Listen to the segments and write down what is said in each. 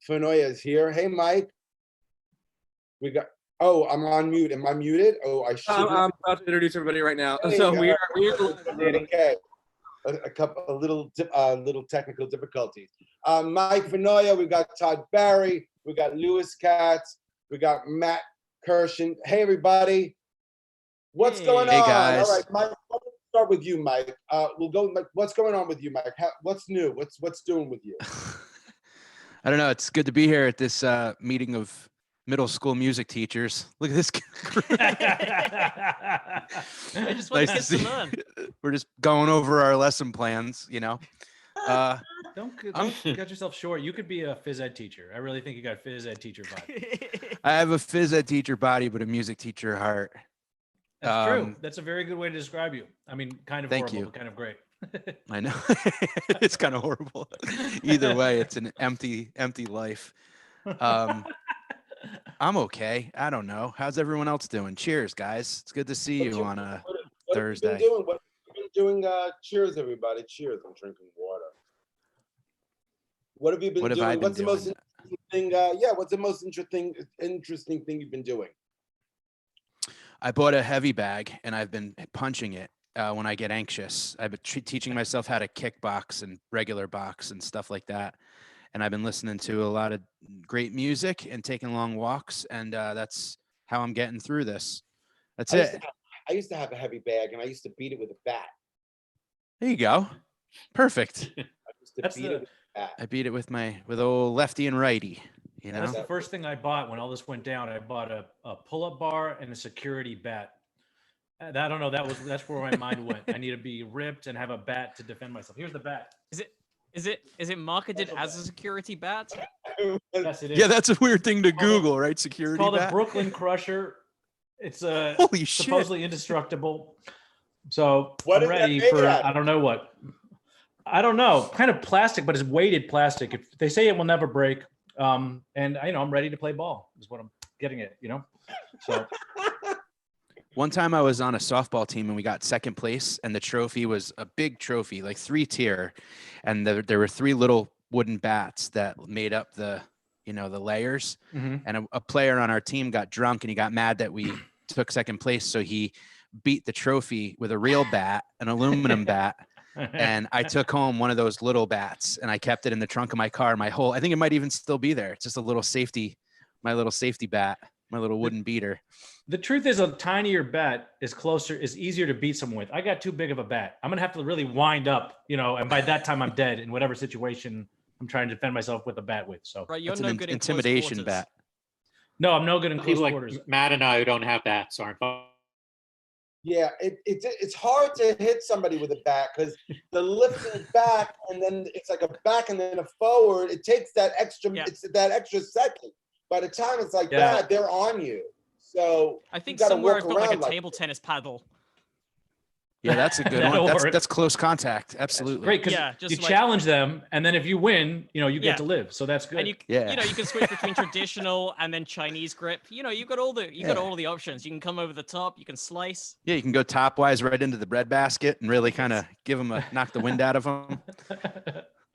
Finoia is here. Hey, Mike. We got. Oh, I'm on mute. Am I muted? Oh, I should. I'm about to introduce everybody right now. Hey, So we are okay. A little technical difficulties. Mike Finoia. We got Todd Barry. We got Lewis Katz. We got Matt Kirshen. Hey, everybody. What's going on? Hey, guys. All right, Mike. Let's start with you, Mike. We'll go. What's going on with you, Mike? What's new? What's doing with you? I don't know. It's good to be here at this meeting of middle school music teachers. Look at this. I just want Nice to to learn. We're just going over our lesson plans, you know. Don't cut yourself short. You could be a phys ed teacher. I really think you got phys ed teacher vibe. I have a phys ed teacher body, but a music teacher heart. That's true. That's a very good way to describe you. I mean, kind of Thank horrible, you. but kind of great. I know. It's kind of horrible. Either way, it's an empty life. I'm okay. I don't know. How's everyone else doing? Cheers, guys. It's good to see you on a Thursday. What have you been doing? Cheers, everybody. Cheers. I'm drinking water. What have you been What have doing? I been What's the most doing? interesting thing? What's the most interesting thing you've been doing? I bought a heavy bag and I've been punching it when I get anxious. I've been teaching myself how to kickbox and regular box and stuff like that. And I've been listening to a lot of great music and taking long walks. And that's how I'm getting through this. That's it. I used to have a heavy bag and I used to beat it with a bat. There you go. Perfect. I used to beat it with a bat. I beat it with old lefty and righty. You know, That's the first thing I bought when all this went down. I bought a pull-up bar and a security bat. I don't know. That's where my mind went. I need to be ripped and have a bat to defend myself. Here's the bat. Is it marketed as a security bat? Yes, it is. yeah, that's a weird thing to Google, right? Security It's called bat? a Brooklyn Crusher. It's Holy shit. supposedly indestructible. So What I'm is that ready made for out of? I don't know what. I don't know. Kind of plastic, but it's weighted plastic. If they say it will never break. And I'm ready to play ball. Is what I'm getting at. So. One time I was on a softball team and we got second place and the trophy was a big trophy, like 3-tier. And there were 3 little wooden bats that made up the layers. Mm-hmm. And a player on our team got drunk and he got mad that we took second place. So he beat the trophy with a real bat, an aluminum bat. And I took home one of those little bats and I kept it in the trunk of my car. I think it might even still be there. It's just my little safety bat, my little wooden beater. The truth is, a tinier bat is easier to beat someone with. I got too big of a bat. I'm gonna have to really wind up, and by that time I'm dead in whatever situation I'm trying to defend myself with a bat with. So Right, you're It's no an good in intimidation close bat. no, I'm no good in close People quarters. like Matt and I who don't have bats aren't. Yeah, it's hard to hit somebody with a bat because the lifting back and then it's like a back and then a forward. It takes that extra. Yeah. It's that extra second. By the time it's like Yeah. that, they're on you. So I think you gotta somewhere walk I've got like around a table tennis paddle. Yeah, that's a good That'll one. work. That's close contact. Absolutely. Great, because Yeah, just you like- challenge them, and then if you win, you Yeah. get to live. So that's good. And you can switch between traditional and then Chinese grip. You got all the options. You can come over the top, you can slice. Yeah, you can go top-wise right into the breadbasket and really kind of knock the wind out of them.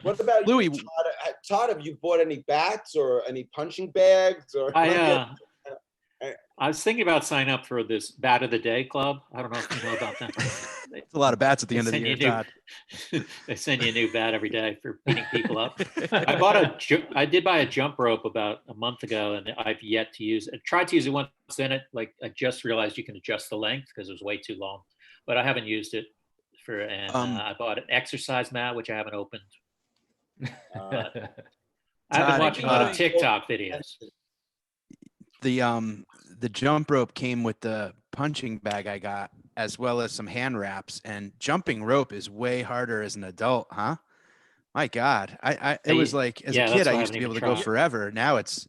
what about Louis- you, Todd? Todd, have you bought any bats or any punching bags or? I was thinking about signing up for this Bat of the Day club. I don't know if you know about that. It's a lot of bats at the end of the year, Todd. They send you a new bat every day for beating people up. I did buy a jump rope about a month ago, and I've yet to use it. I tried to use it once, then I just realized you can adjust the length because it was way too long. But I haven't used it I bought an exercise mat, which I haven't opened. I've been Todd, watching a lot of TikTok videos. The jump rope came with the punching bag I got, as well as some hand wraps. And jumping rope is way harder as an adult, huh? My God, it was like as a kid I used to be able to go forever. Now it's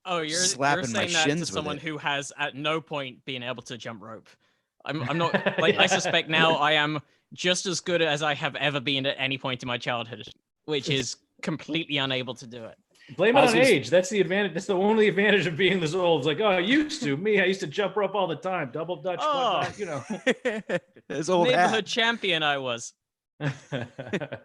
You're slapping my saying that to shins with someone it. who has at no point been able to jump rope. I'm not like I suspect now I am just as good as I have ever been at any point in my childhood, which is completely unable to do it. Blame it on age. That's the advantage. That's the only advantage of being this old. It's like, I used to jump rope all the time, double Dutch, Oh. whatnot, His old Neighborhood hat. champion I was. Matt,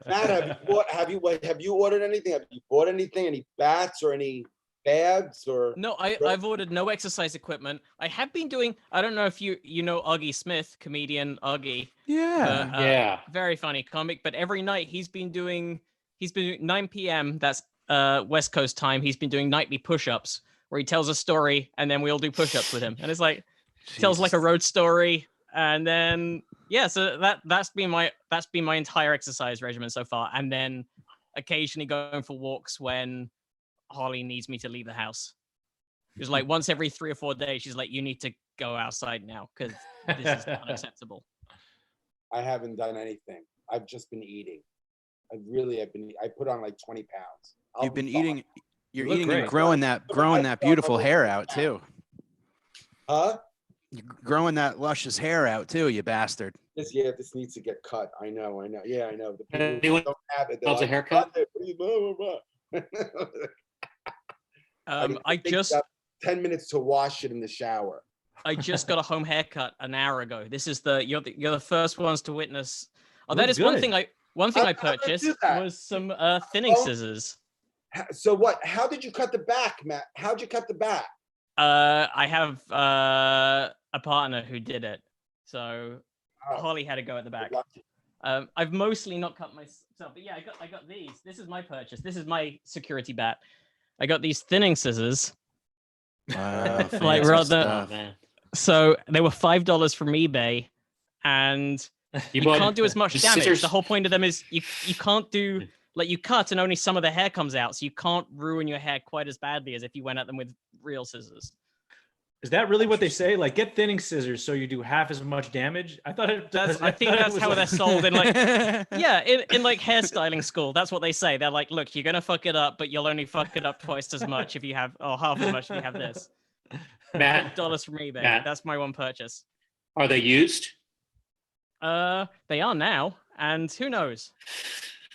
have you ordered anything? Have you bought anything? Any bats or any bags or? No, I've ordered no exercise equipment. I have been doing. I don't know if you know Augie Smith, comedian Augie. Yeah. Yeah. Very funny comic. But every night he's been doing 9 p.m. That's West Coast time. He's been doing nightly push-ups where he tells a story and then we all do push-ups with him. And it's like tells like a road story, and then so that's been my entire exercise regimen so far. And then occasionally going for walks when Holly needs me to leave the house. It's like once every 3 or 4 days, she's like, "You need to go outside now because this is unacceptable." I haven't done anything. I've just been eating. I put on like 20 pounds. You've been eating. You're You look eating great. and growing that beautiful hair out too. Huh? You're growing that luscious hair out too, you bastard. This needs to get cut. I know. Yeah, I know. The people who Anyone don't have it, wants a haircut? I just 10 minutes to wash it in the shower. I just got a home haircut an hour ago. This is you're the first ones to witness. Oh, that Look is one good. thing I How did you purchased do that? was some thinning scissors. So what? How did you cut the back, Matt? How'd you cut the back? I have a partner who did it, so Oh, Holly had to go at the back. lucky. I've mostly not cut myself, but yeah, I got these. This is my purchase. This is my security bat. I got these thinning scissors. Wow, Like, fancy rather- stuff. Oh, man. So they were $5 from eBay, and you bought can't do as much the damage. scissors- The whole point of them is you can't do like you cut and only some of the hair comes out, so you can't ruin your hair quite as badly as if you went at them with real scissors. Is that really what they say? Like, get thinning scissors so you do half as much damage? I thought it. I think that's how they're sold in like in like hairstyling school. That's what they say. They're like, look, you're gonna fuck it up, but you'll only fuck it up twice as much if you have, or half as much if you have this. Matt, $5 from eBay. Matt. That's my one purchase. are they used? They are now, and who knows?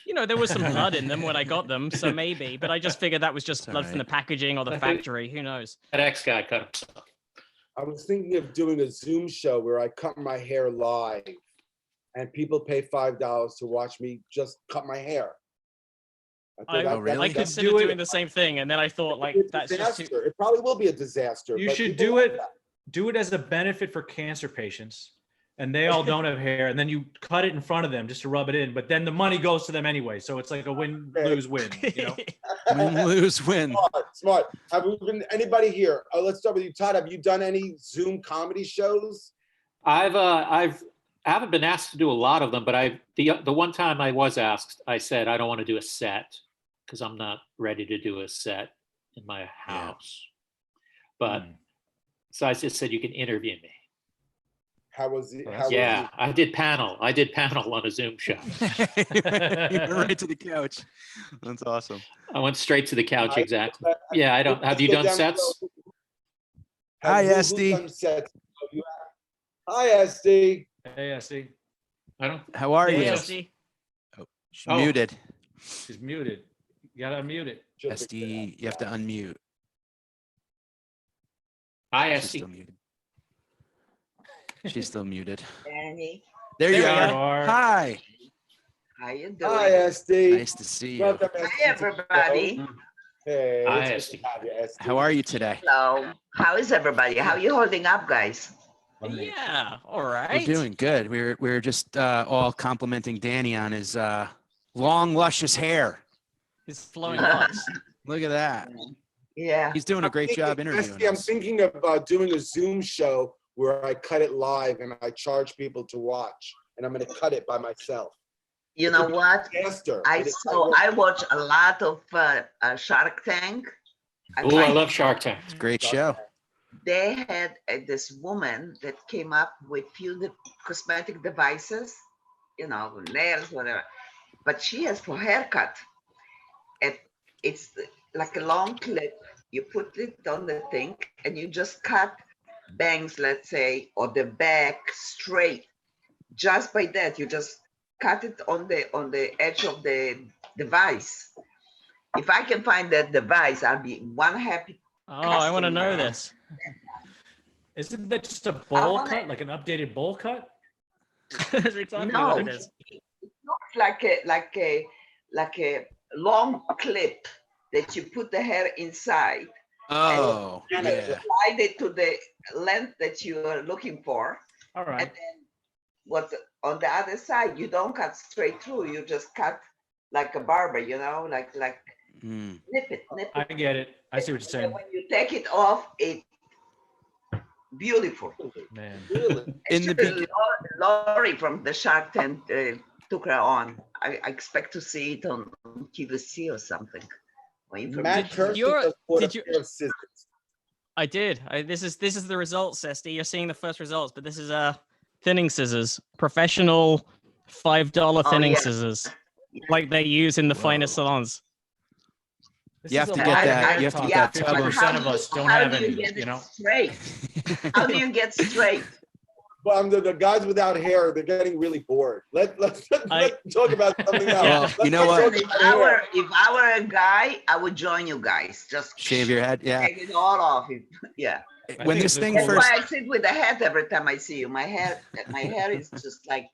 You know, there was some blood in them when I got them, so maybe. But I just figured that was just blood from the packaging or the factory. Who knows? That ex guy cut himself. I was thinking of doing a Zoom show where I cut my hair live, and people pay $5 to watch me just cut my hair. really? I considered Do it. doing the same thing, and then I thought, like, It's a that's just too... disaster. It probably will be a disaster. You but should people do like it. that. Do it as a benefit for cancer patients, and they all don't have hair, and then you cut it in front of them just to rub it in. But then the money goes to them anyway, so it's like a win-lose-win. You know. Win, lose, win. Smart. Have we been anybody here? Let's start with you, Todd. Have you done any Zoom comedy shows? I haven't been asked to do a lot of them, but the one time I was asked, I said I don't want to do a set because I'm not ready to do a set in my house. But so I just said you can interview me. How was it? Yeah, I did panel on a Zoom show. You went right to the couch. That's awesome. I went straight to the couch. Exactly. Yeah, I don't. Have you done sets? Hi, Who Esty. done sets? Hi, Esty. Hey, I see. I don't. How are you? ASD. She's Oh. muted. She's muted. You gotta unmute it. SD, you have to unmute. I She's asked still muted. She's still muted. Danny, There you There we are. Hi. how you doing? Hi, Esty. Nice to see you. Welcome, Hi, Esty, to the everybody. show. Hey, Hi, it's good Esty. to have you, Esty. How are you today? Hello. How is everybody? How you holding up, guys? Yeah, all We're right. doing good. We're just all complimenting Danny on his long, luscious hair. His flowing locks. Look at that. Yeah. He's doing a great job interviewing Esty, I'm us. thinking of doing a Zoom show where I cut it live and I charge people to watch, and I'm going to cut it by myself. You know what? Faster. I watch a lot of Shark Tank. Oh, I love Shark Tank. It's a great show. They had this woman that came up with cosmetic devices, you know, nails, whatever. But she has for haircut. And it's like a long clip. You put it on the thing and you just cut bangs, let's say, or the back straight. Just by that, you just cut it on the edge of the device. If I can find that device, I'll be one happy. Oh, I want to know this. Isn't that just a bowl wanna- cut, like an updated bowl cut? That's exactly No, what it is. it's not like a long clip that you put the hair inside. Oh, And yeah. slide it to the length that you are looking for. All right. And then on the other side, you don't cut straight through. You just cut like a barber, like Mm. nip it. I get it. I see what you're saying. And when you take it off, it's beautiful. Man. In the Actually, Lori from the Shark Tank took her on. I expect to see it on QVC or something. Matt Kirshen You're- just bought a did you- pair of scissors. I did. This is the results, Esty. You're seeing the first results, but this is thinning scissors, professional $5 thinning yeah. scissors, like they use in the Whoa. finest salons. This You is have a to get lot of that- hair you have to talk. get that 50% of us don't have any, get you it know? straight? How do you get straight? But the guys without hair, they're getting really bored. Let's talk about something else. Well, Let's you know talk what? Listen, about if I were a guy, I would join you guys. Just Shave your head. Yeah. take it all off. Yeah. I When think this it's a thing cool- That's first, why I sit with a hat every time I see you. My hair is just like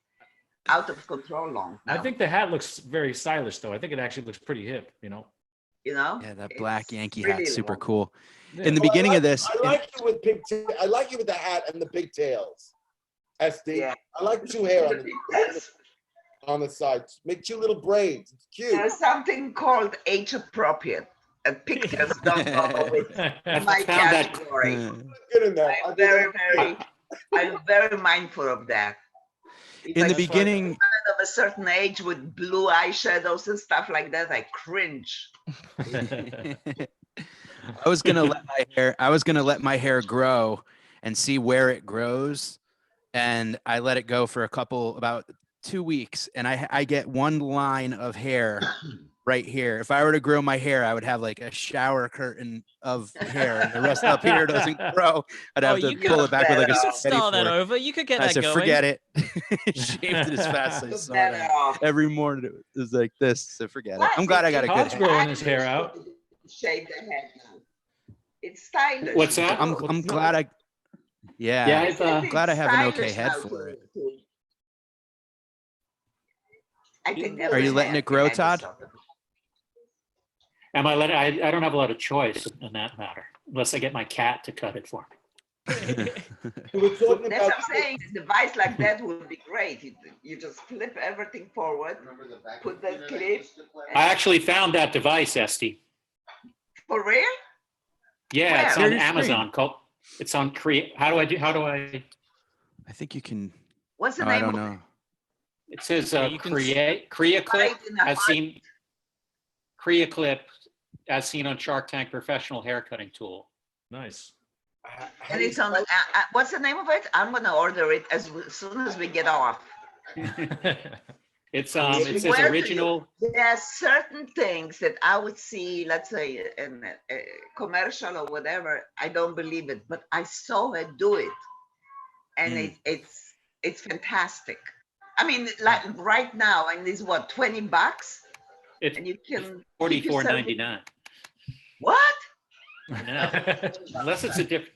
out of control long. I now, think the hat looks very stylish, though. I think it actually looks pretty hip, you know? yeah, that black It's Yankee really hat's super long. cool. Yeah. In the Well, beginning of this, I like you with I like you with the hat and the pigtails. SD. Yeah. I like two hair on the sides. Make two little braids. It's cute. There's something called age appropriate, and pictures don't go with I my found that category. Good enough. I'm very mindful of that. If in I the see beginning, someone of a certain age with blue eyeshadows and stuff like that, I cringe. I was gonna let my hair grow and see where it grows, and I let it go for about 2 weeks, and I get one line of hair right here. If I were to grow my hair, I would have like a shower curtain of hair, and the rest up here doesn't grow. I'd have to you pull could- it back with like a you You could spaghetti start that fork. over. You could get I that said, going. forget it. Shaved it as fast as I Look saw better that. off. Every morning it was like this. So forget it. What? I'm glad I got a good Todd's head. growing his hair out. Shave the head now. It's stylish. What's that? I'm glad I. Yeah, Yeah. I've, glad I have an okay Stylish head now for it. I think Are you letting it grow, Todd? am I letting? I don't have a lot of choice in that matter, unless I get my cat to cut it for me. We were talking That's about what I'm saying. A device like that would be great. You just flip everything forward, put the clip. I actually found that device, Esty. For real? Yeah, it's Where? on Share your Amazon. It's on Create. How do I? I think you can. What's the Oh, I name don't of know. It says Yeah, you can Create it? Clip In the as heart. seen. Create Clip as seen on Shark Tank professional haircutting tool. Nice. And it's on. What's the name of it? I'm gonna order it as soon as we get off. It says Where do original. There are certain things that I would see, let's say, in a commercial or whatever. I don't believe it, but I saw her do it, and it's fantastic. I mean, like right now, and it's what, $20, It's and you can keep yourself- $44.99. What? No, unless it's a different.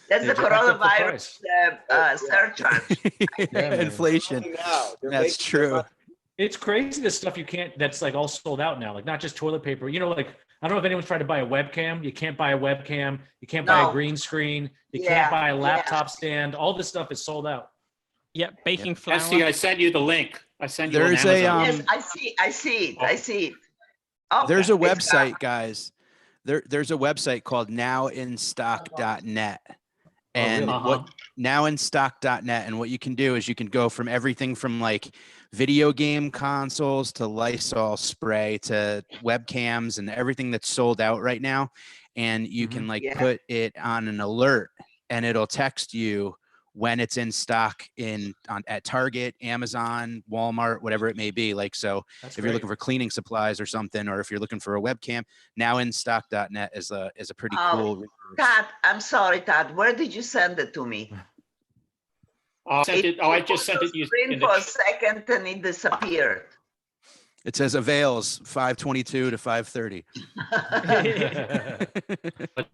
That's They the jacked up the coronavirus price. surcharge. Inflation. now. They're That's making true. It's crazy the stuff that's like all sold out now. Like not just toilet paper. You know, like I don't know if anyone's tried to buy a webcam. You can't buy a webcam. You can't buy No. a green screen. You Yeah, can't buy a yeah. laptop stand. All this stuff is sold out. Yeah, baking flour. Esty, I sent you the link. I sent you on There's a, Amazon. Yes, I see it. Okay, There's a it's website, guys. There's a website called nowinstock.net. And really? Uh-huh. nowinstock.net, and what you can do is you can go from everything from like video game consoles to Lysol spray to webcams and everything that's sold out right now, and you can like Yeah. put it on an alert, and it'll text you when it's in stock at Target, Amazon, Walmart, whatever it may be. Like, so That's if you're looking for cleaning supplies or something, or if you're looking for a webcam, nowinstock.net is a pretty Oh, cool resource. Todd, I'm sorry, Todd. Where did you send it to me? I just sent it. Screen for a second and it disappeared. It says avails 522 to 530.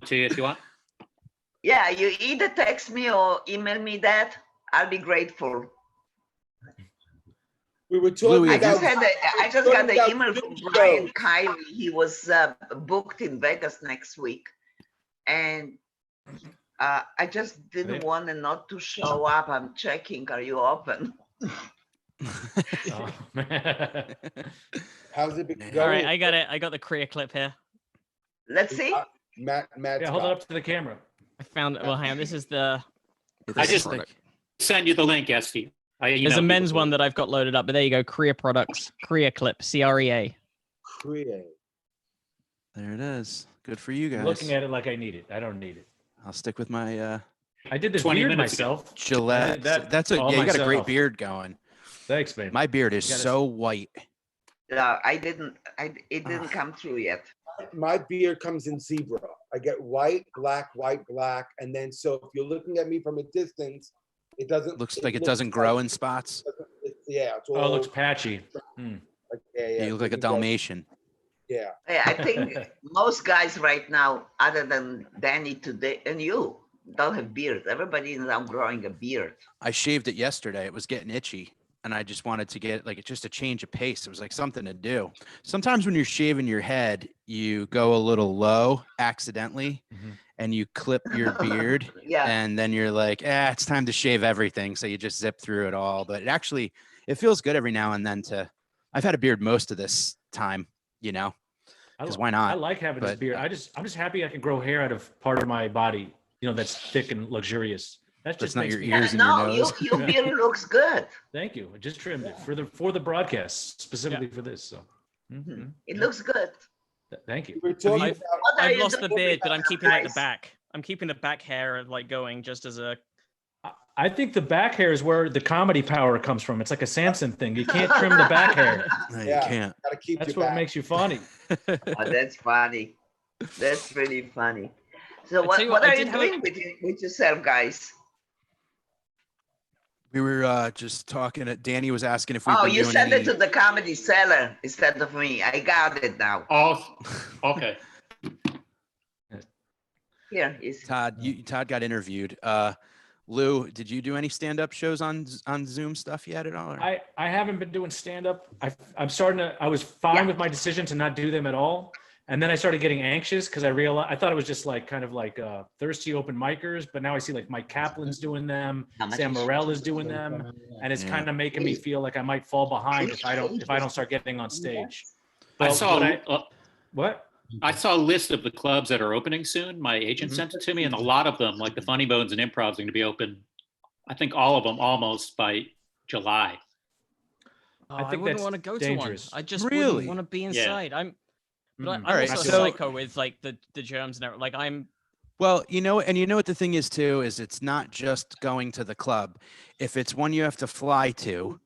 to you if you want. Yeah, you either text me or email me that. I'll be grateful. We were talking Louis, I just about. got the about email Zoom from Brian shows. Kiley. He was booked in Vegas next week, and I just didn't want him not to show up. I'm checking. Are you open? Oh, man. How's it been Man. going? All right, I got it. I got the Korea clip here. Let's see. Matt. Yeah, hold it up to the camera. I found. Well, hang on. This is the. This I is just product. send you the link, Esty. There's a men's one that I've got loaded up, but there you go. Korea products. Korea clip. CREA. Create. There it is. Good for you guys. I'm looking at it like I need it. I don't need it. I'll stick with my I did this 20 beard minutes ago. myself. Gillette. that That's a all yeah. You got a great myself. beard going. Thanks, man. My beard is You gotta- so white. No, I didn't. It didn't come through yet. My beard comes in zebra. I get white, black, and then so if you're looking at me from a distance, it doesn't. Looks like it doesn't grow in spots. It's all Oh, it looks patchy. like, yeah. You look like a Dalmatian. Yeah. Yeah, I think most guys right now, other than Danny today and you, don't have beards. Everybody is now growing a beard. I shaved it yesterday. It was getting itchy, and I just wanted to get like just a change of pace. It was like something to do. Sometimes when you're shaving your head, you go a little low accidentally, and you clip your beard, Yeah. and then you're like, it's time to shave everything. So you just zip through it all. But it feels good every now and then to. I've had a beard most of this time, because why not? I like having this But, beard. I'm just happy I can grow hair out of part of my body, that's thick and luxurious. That just not makes your me- ears and No, your nose. your beard looks good. Thank you. I just trimmed it for the broadcast specifically for this. So, It looks good. Thank you. We're talking I've- about. What are I've you lost the doing beard, with but I'm that, keeping like the guys? back. I'm keeping the back hair like going just as a. I think the back hair is where the comedy power comes from. It's like a Samson thing. You can't trim the back hair. No, you Yeah. can't. Gotta keep That's your what back. makes you funny. Oh, that's funny. That's really funny. So I what, tell you what what, I are you did have a- doing with yourself, guys? We were just talking. Danny was asking if we've Oh, been you doing sent any. it to the comedy Cellar instead of me. I got it now. Oh, okay. Here is. Todd got interviewed. Lou, did you do any stand-up shows on Zoom stuff yet at all? Or? I haven't been doing stand-up. I'm starting to. I was fine with my decision to not do them at all, and then I started getting anxious because I thought it was just like kind of like thirsty open micers, but now I see like Mike Kaplan's doing them, How much Sam is- Morrell is doing them, and it's Yeah. kind of making me feel like I might fall behind if I don't start getting on stage. I But saw what? I saw a list of the clubs that are opening soon. My agent Mhm. sent it to me, and a lot of them, like the Funny Bones and Improvs, are going to be open. I think all of them almost by July. Oh, I I think wouldn't that's want to go dangerous. to one. I just Really? wouldn't want to be inside. I'm Mm. I'm Alright, also so- a psycho with like the germs and everything. Like I'm. Well, you know what the thing is too is it's not just going to the club. If it's one you have to fly to,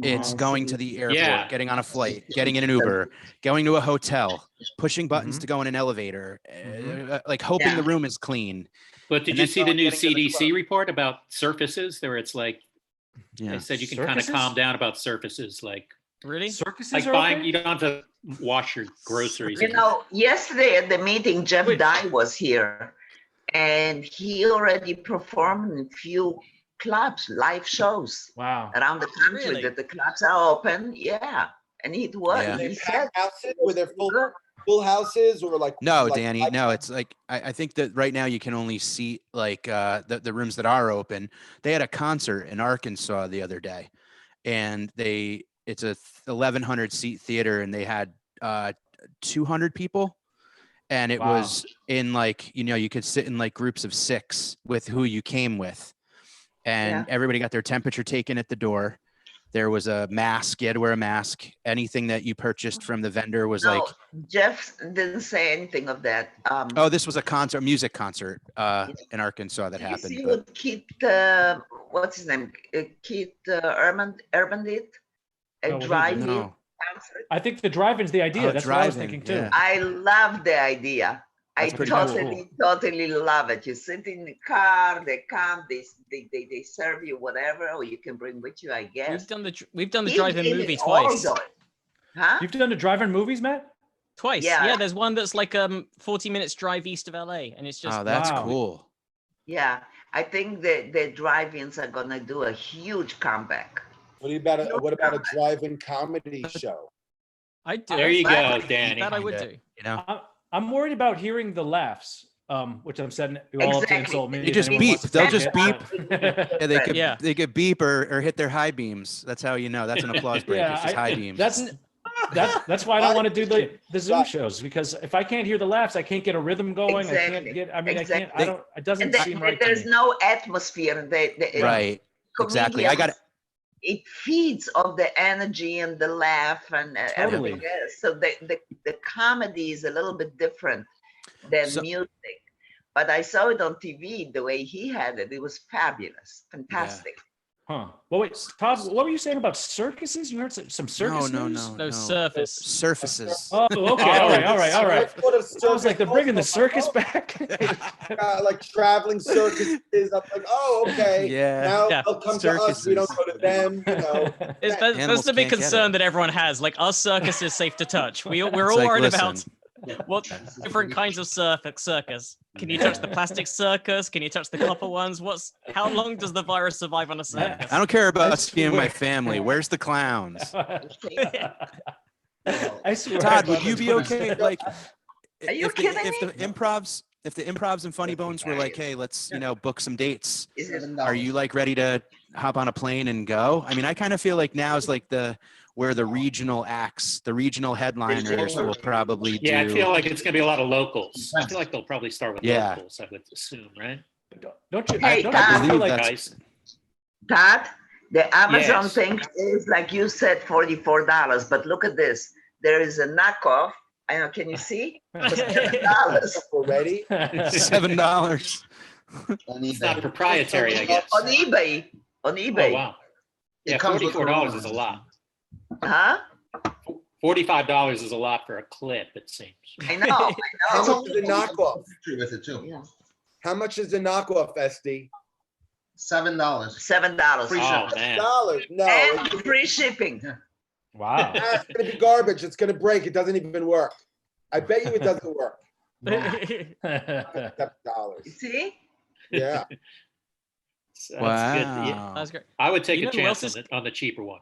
it's going to the airport, Yeah. getting on a flight, getting in an Uber, going to a hotel, pushing buttons Mhm. to go in an elevator, Mhm. like hoping Yeah. the room is clean. But did And you then see the new getting to the CDC club. report about surfaces? Where it's like Yeah. they said you can kind of Circuses? calm down about surfaces, like Really? Circuses are buying. okay? You don't have to wash your groceries. You know, yesterday at the meeting, Jeff Dye was here, and he already performed in a few clubs, live shows Wow. around the country. Really? That the clubs are open. Yeah, and it was. Yeah. They He pack said houses where they're full houses or like. No, like Danny. like- No, it's like I think that right now you can only seat like the rooms that are open. They had a concert in Arkansas the other day, and it's a 1,100 seat theater, and they had 200 people, and it Wow. was in like you could sit in like groups of 6 with who you came with, and everybody got their temperature taken at the door. There was a mask. You had to wear a mask. Anything that you purchased from the vendor was no, like, Jeff didn't say anything of that. oh, this was a music concert in Arkansas that Did you happened. see But what Keith, what's his name? Keith Urban did? A No, what he did? drive-in no, concert. I think the drive-in's the idea. Oh, That's what I was drive-in, thinking too. yeah. I love the idea. That's I pretty totally love it. You sit in the car, they come, they serve you whatever, or you can bring with you, I guess. We've done the He drive-in did it movie all twice. though. Huh? You've done the drive-in movies, Matt? Twice. Yeah. Yeah. There's one that's like 40 minutes drive east of LA, and it's just oh, that's wow. cool. Yeah. I think the drive-ins are gonna do a huge comeback. What about a drive-in comedy show? I'd do There it. you go, Danny. That I would Kinda, do. You know, I'm worried about hearing the laughs, which I'm setting you all up to Exactly. insult me. You if just anyone wants beep. to They'll take just it, beep. but- yeah, they could Yeah. they could beep or hit their high beams. That's how you know. That's an applause break. Yeah, it's just high beams. That's why I don't want to do the Zoom Right. shows, because if I can't hear the laughs, I can't get a rhythm going. I Exactly. can't get. I mean, I Exactly. can't. I don't. It doesn't And seem right. to there's me. no atmosphere. right. Exactly. I got it. It feeds on the energy and the laugh and Totally. everything else. So the comedy is a little bit different than So- music. But I saw it on TV the way he had it. It was fabulous, fantastic. Huh. Well, wait, Todd, what were you saying about circuses? You heard some circus No, news? no. No, surface. Surfaces. Oh, okay. All right. What a I was like, they're bringing the circus circus back. like traveling circuses. I'm like, oh, okay. Yeah. Now Yeah, they'll come to us. We don't go to them. You know. That's Animals the big can't get concern it. that everyone has. Like, are circuses safe to touch? We're It's all like, worried listen, about what different kinds of circus. Can you touch the plastic circus? Can you touch the copper ones? How long does the virus survive on a circus? I don't care about I seeing my swear. family. Where's the clowns? I swear. Todd, would you be okay? Like, Are you if the, kidding if me? the improvs and funny bones were like, hey, let's book some dates. Is it- Are you like ready to hop on a plane and go? I mean, I kind of feel like now is like where the regional acts, the regional headliners will probably do. Yeah, I feel like it's gonna be a lot of locals. I feel like they'll probably start with Yeah. locals, I would assume, right? Don't you? Hey, don't Todd. you feel like That's- Todd, the Amazon Yes. thing is like you said, $44. But look at this. There is a knockoff. I know. Can you see? For $7 Already? $7. It's not proprietary, I guess. on eBay. On Oh, eBay. wow. Yeah, It comes with $44 is a lot. Huh? $45 is a lot for a clip, it seems. I know. How I know. much is the knockoff? With it too. Yeah. How much is the knockoff, SD? $7. $7. Oh, man. Dollars? No, And free shipping. wow. it's gonna be garbage. It's gonna break. It doesn't even work. I bet you it doesn't work. $7. See? Yeah. So that's good. Yeah, Wow. That's great. I would take You a know who chance else on the cheaper one.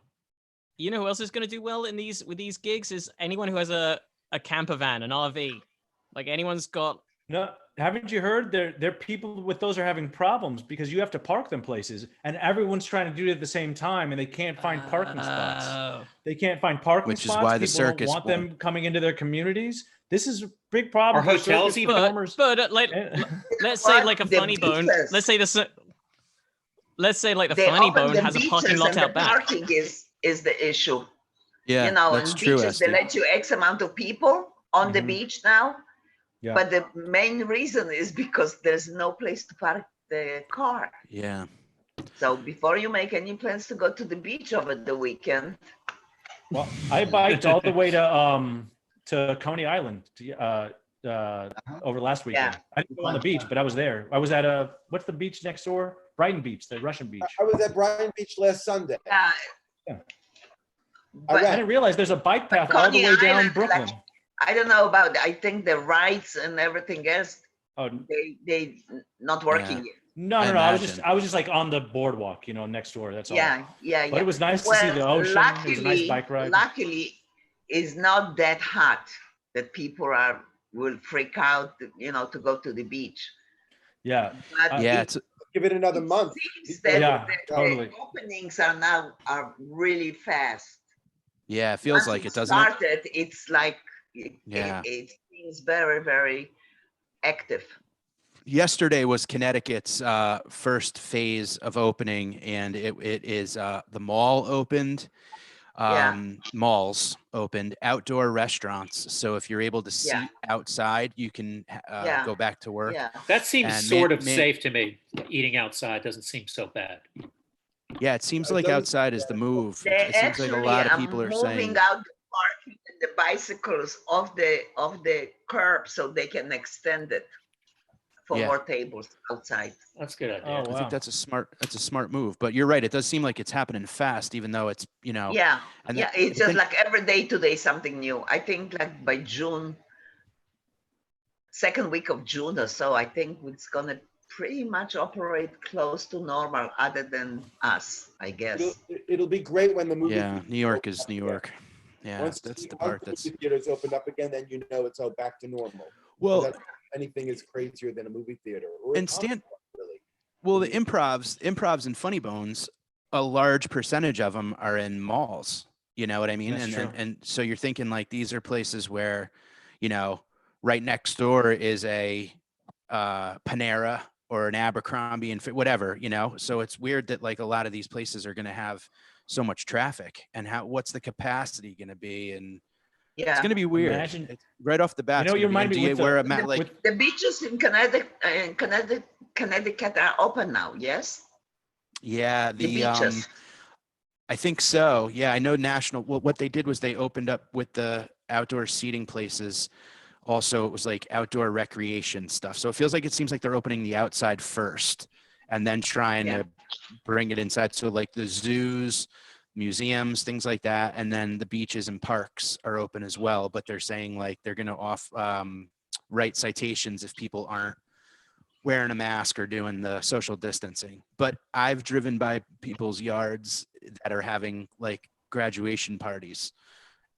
You know who else is going to do well with these gigs is anyone who has a camper van, an RV. Like anyone's got. No, haven't you heard? There people with those are having problems because you have to park them places, and everyone's trying to do it at the same time, and they can't find parking spots. Oh. They can't find parking Which is spots. why the People circus don't want them won't. coming into their communities. This is a big problem. Are for hotels circus even- performers. But let's say like a The funny bone. beaches. Let's say let's say like the They funny open bone the has a beaches parking lot and out the back. parking is the issue. Yeah, You know, that's in true, beaches, they SD. let you X amount of people on the Mhm. beach now. Yeah. But the main reason is because there's no place to park the car. Yeah. So before you make any plans to go to the beach over the weekend, Well, I biked all the way to Coney Island over last weekend. I didn't go on the beach, but I was there. I was at what's the beach next door? Brighton Beach, the Russian beach. I was at Brighton Beach last Sunday. uh, Yeah. I but I didn't realize there's a bike path all the Coney way down Island, Brooklyn. like- I don't know about, I think the rides and everything else, Oh they not working yet. no, I no, no! imagine. I was just like on the boardwalk, next door. That's all. Yeah, yeah, But yeah. it was nice to see the ocean. It was a nice bike ride. Luckily, it's not that hot that people will freak out, to go to the beach. Yeah, But Yeah, it it's Give it another month. seems that Yeah, the totally. openings are really fast. yeah, it feels Once like it, it doesn't it? started, it's like Yeah. it seems very, very active. Yesterday was Connecticut's first phase of opening, and it is the mall opened, Yeah. malls opened, outdoor restaurants. So if you're able to sit Yeah. outside, you can Yeah. go back to work. Yeah. That seems And sort man- of man- safe to me. Eating outside doesn't seem so bad. Yeah, it seems It like doesn't- outside is the move. They It seems actually like a lot of are people are moving saying, out the parking and the bicycles off the curb so they can extend it for Yeah. more tables outside. That's a good idea. Oh, I wow. think that's a smart move. But you're right, it does seem like it's happening fast, even though it's Yeah, and yeah, I it's just think- like every day today something new. I think like by June, second week of June or so, I think it's gonna pretty much operate close to normal, other than us, I guess. It'll be great when the movie. Yeah, theaters New York open is up New again. York. Yeah, Once that's the once part that's movie theaters open up again, then you know it's all back to normal. well. That's- anything is crazier than a movie theater. Or a And concert, Stan, really. well, the improvs and Funny Bones, a large percentage of them are in malls. You know what I mean? That's And, true. and so you're thinking like these are places where, you know, right next door is a Panera or an Abercrombie and whatever, you know. So it's weird that like a lot of these places are going to have so much traffic, and what's the capacity going to be, and it's Yeah. going to be weird. Imagine- It's right off the bat. You know, it's you gonna be- remind and me do with you wear the- a like with- The beaches in Connecticut are open now, yes? yeah The beaches. I think so. Yeah, I know national. Well, what they did was they opened up with the outdoor seating places. Also, it was like outdoor recreation stuff. So it seems like they're opening the outside first and then trying Yeah. to bring it inside. So like the zoos, museums, things like that. And then the beaches and parks are open as well. But they're saying like they're going to write citations if people aren't wearing a mask or doing the social distancing. But I've driven by people's yards that are having like graduation parties,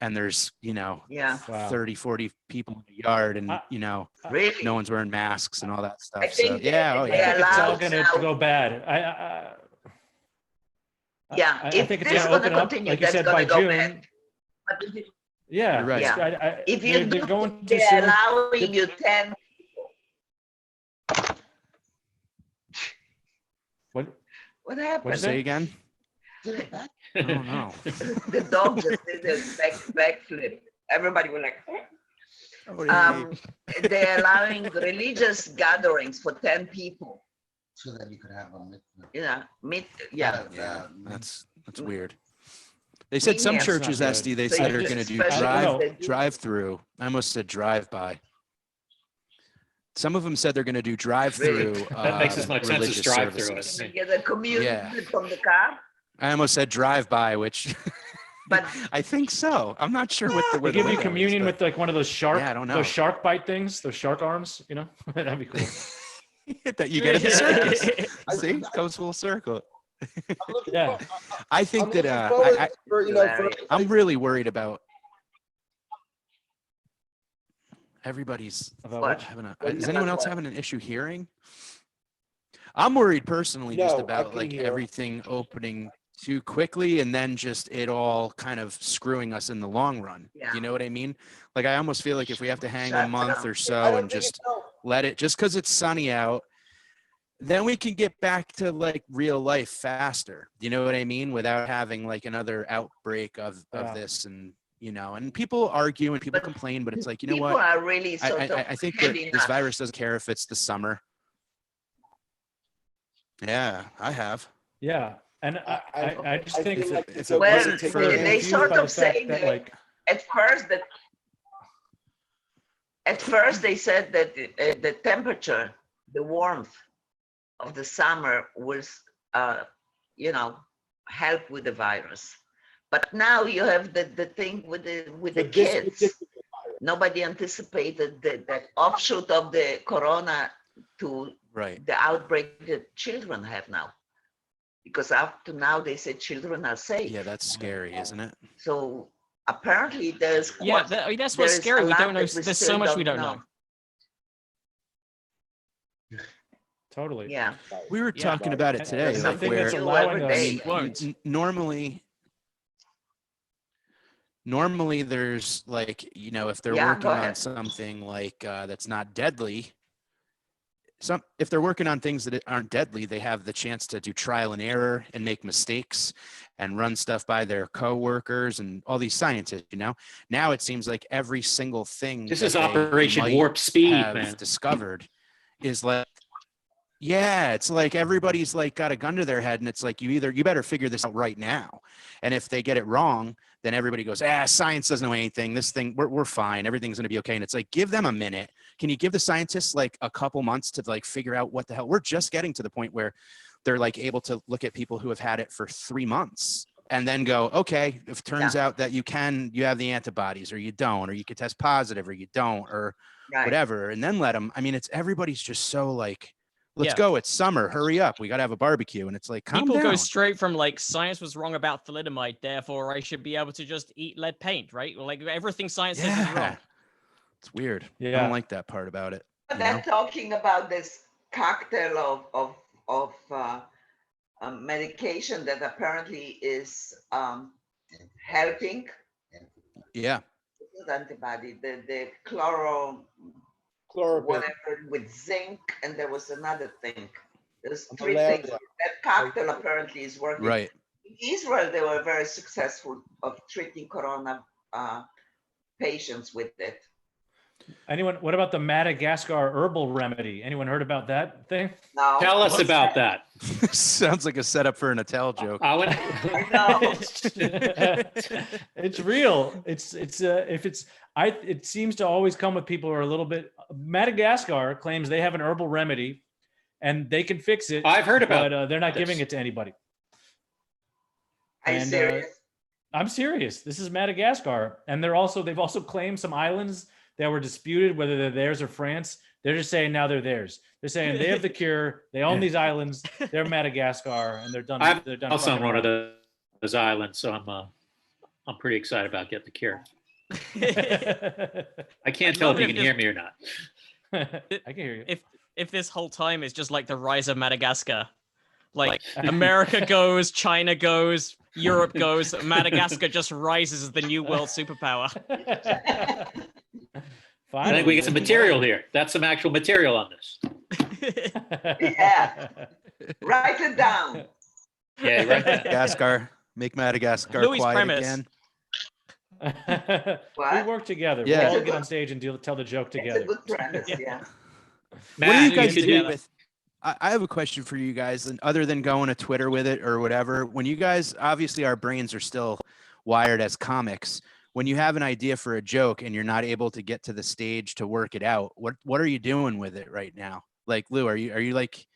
and there's, you know, Yeah, Wow. 30, 40 people in the yard, and, I- you know, really? no one's wearing masks and all that stuff. I So think yeah, oh they I yeah. think it's all allowed going to now- go bad. Yeah, I if think it's this going to gonna open up, continue, like you that's said, gonna by go June. bad. But if it- Yeah, You're right. it's- If you they're do, going too they're soon. allowing you 10 What? What What'd happened? you say again? I don't know. The dog just did a backflip. Everybody was like, they're allowing religious gatherings for 10 people. So that you could have a You know, yeah. Yeah, that's weird. They said some Yeah. churches, It's not SD, they So said you are just going to do special- drive-through. I almost said drive-by. Some of them said they're going to do drive-through. That makes as much sense as religious drive-through. services. I You think. get a communion Yeah. from the car, I almost said drive-by, which but I think so. I'm not sure what the They where the give you lingo is, communion but- with like one of those shark, Yeah, I don't know. those shark bite things, those shark arms. You know, that'd be cool. that you get at the circus. See, it comes full circle. I'm looking Yeah. for- I think I'm that looking forward for, you know, for Hilarious. I'm really worried about everybody's About What? having a. What? Is anyone else having an issue hearing? I'm worried personally just No, I about can like hear. everything opening too quickly and then just it all kind of screwing us in the long run. Yeah. You know what I mean? Like I almost feel like if we have to hang a Shut month down. or I so don't and think just it's- let it, just because it's sunny out, then we can get back to like real life faster. You know what I mean? Without having like another outbreak of Yeah. this, and you know, and people argue and people But complain, but it's like, you know people what? are really sort of I think that heading this up. virus doesn't care if it's the summer. Yeah, I have. Yeah, and I just I think feel like if it's it a Well, wasn't take for- it they easy. sort by the of fact say that, that like, at first they said that the temperature, the warmth of the summer was, you know, help with the virus. But now you have the thing with the For this kids. particular virus. Nobody anticipated that offshoot of the corona to Right. the outbreak that children have now. Because up to now they say children are safe. Yeah, that's scary, isn't it? So apparently there's Yeah, I mean, that's what's there's scary. a We lot don't know. that we There's still so much we don't know. totally. Yeah. We were Yeah. talking about it And today, There's like something where that's you allowing every us. day. Won't. normally there's like, you know, if they're Yeah, working go on ahead. something like that's not deadly, if they're working on things that aren't deadly, they have the chance to do trial and error and make mistakes and run stuff by their coworkers and all these scientists, you know. Now it seems like every single thing This that is they Operation might Warp Speed, have man. discovered is like, yeah, it's like everybody's like got a gun to their head and it's like you better figure this out right now. And if they get it wrong, then everybody goes, science doesn't know anything. This thing, we're fine. Everything's going to be okay. And it's like, give them a minute. Can you give the scientists like a couple months to like figure out what the hell? We're just getting to the point where they're like able to look at people who have had it for 3 months and then go, okay, if it turns out that you have the antibodies or you don't, or you could test positive or you don't, or Right. whatever, and then let them. I mean, everybody's just so like let's Yeah. go. It's summer. Hurry up. We got to have a barbecue. And it's like, calm People down. go straight from like science was wrong about thalidomide, therefore I should be able to just eat lead paint, right? Like everything science says is wrong. It's weird. I Yeah. don't like that part about it. But you they're know? talking about this cocktail of medication that apparently is helping. Yeah. It's not antibody, the chloro, Chlorophyll. whatever, with zinc, and there was another thing. There's three Malaria. things. That cocktail apparently is working. Right. In Israel, they were very successful of treating corona patients with it. Anyone? What about the Madagascar herbal remedy? Anyone heard about that thing? Now, Tell us what's about that. Sounds like a setup for an Attell joke. I went, I know. It's real. It seems to always come with people who are a little bit. Madagascar claims they have an herbal remedy, and they can fix it. I've heard about but they're not this. giving it to anybody. Are you And, serious? I'm serious. This is Madagascar, and they've also claimed some islands that were disputed whether they're theirs or France. They're just saying now they're theirs. They're saying they have the cure. They own these islands. They're Madagascar, and they're done. I'm They're done. also on fucking one of around. those islands, so I'm pretty excited about getting the cure. I can't tell if you can hear me or not. I can hear you. If this whole time is just like the rise of Madagascar, like America goes, China goes, Europe goes, Madagascar just rises as the new world superpower. I think we get some material here. That's some actual material on this. Yeah. Write it down. Yeah, right. Madagascar. Make Madagascar Louis' quiet premise. again. We What? work together. Yeah. We'll all get on stage and tell the joke It's a together. good premise, yeah. What do you Matt, guys could do with? I have a question for you guys, and other than going to Twitter with it or whatever. When you guys, obviously, our brains are still wired as comics. When you have an idea for a joke and you're not able to get to the stage to work it out, what are you doing with it right now? Like Lou, are you like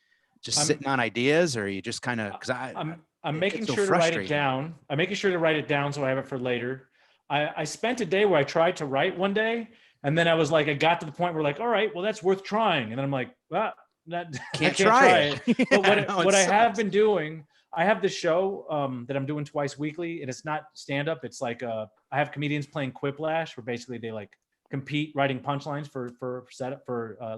just sitting on ideas, or are you just kind of? Because I'm making it's so sure to write it frustrating. down. I'm making sure to write it down so I have it for later. I spent a day where I tried to write one day, and then I was like, I got to the point where like, all right, well, that's worth trying. And then I'm like, well, I Can't try it. But I know, it what I have sucks. been doing, I have this show that I'm doing twice weekly, and it's not stand up. It's like I have comedians playing Quiplash, where basically they like compete writing punchlines for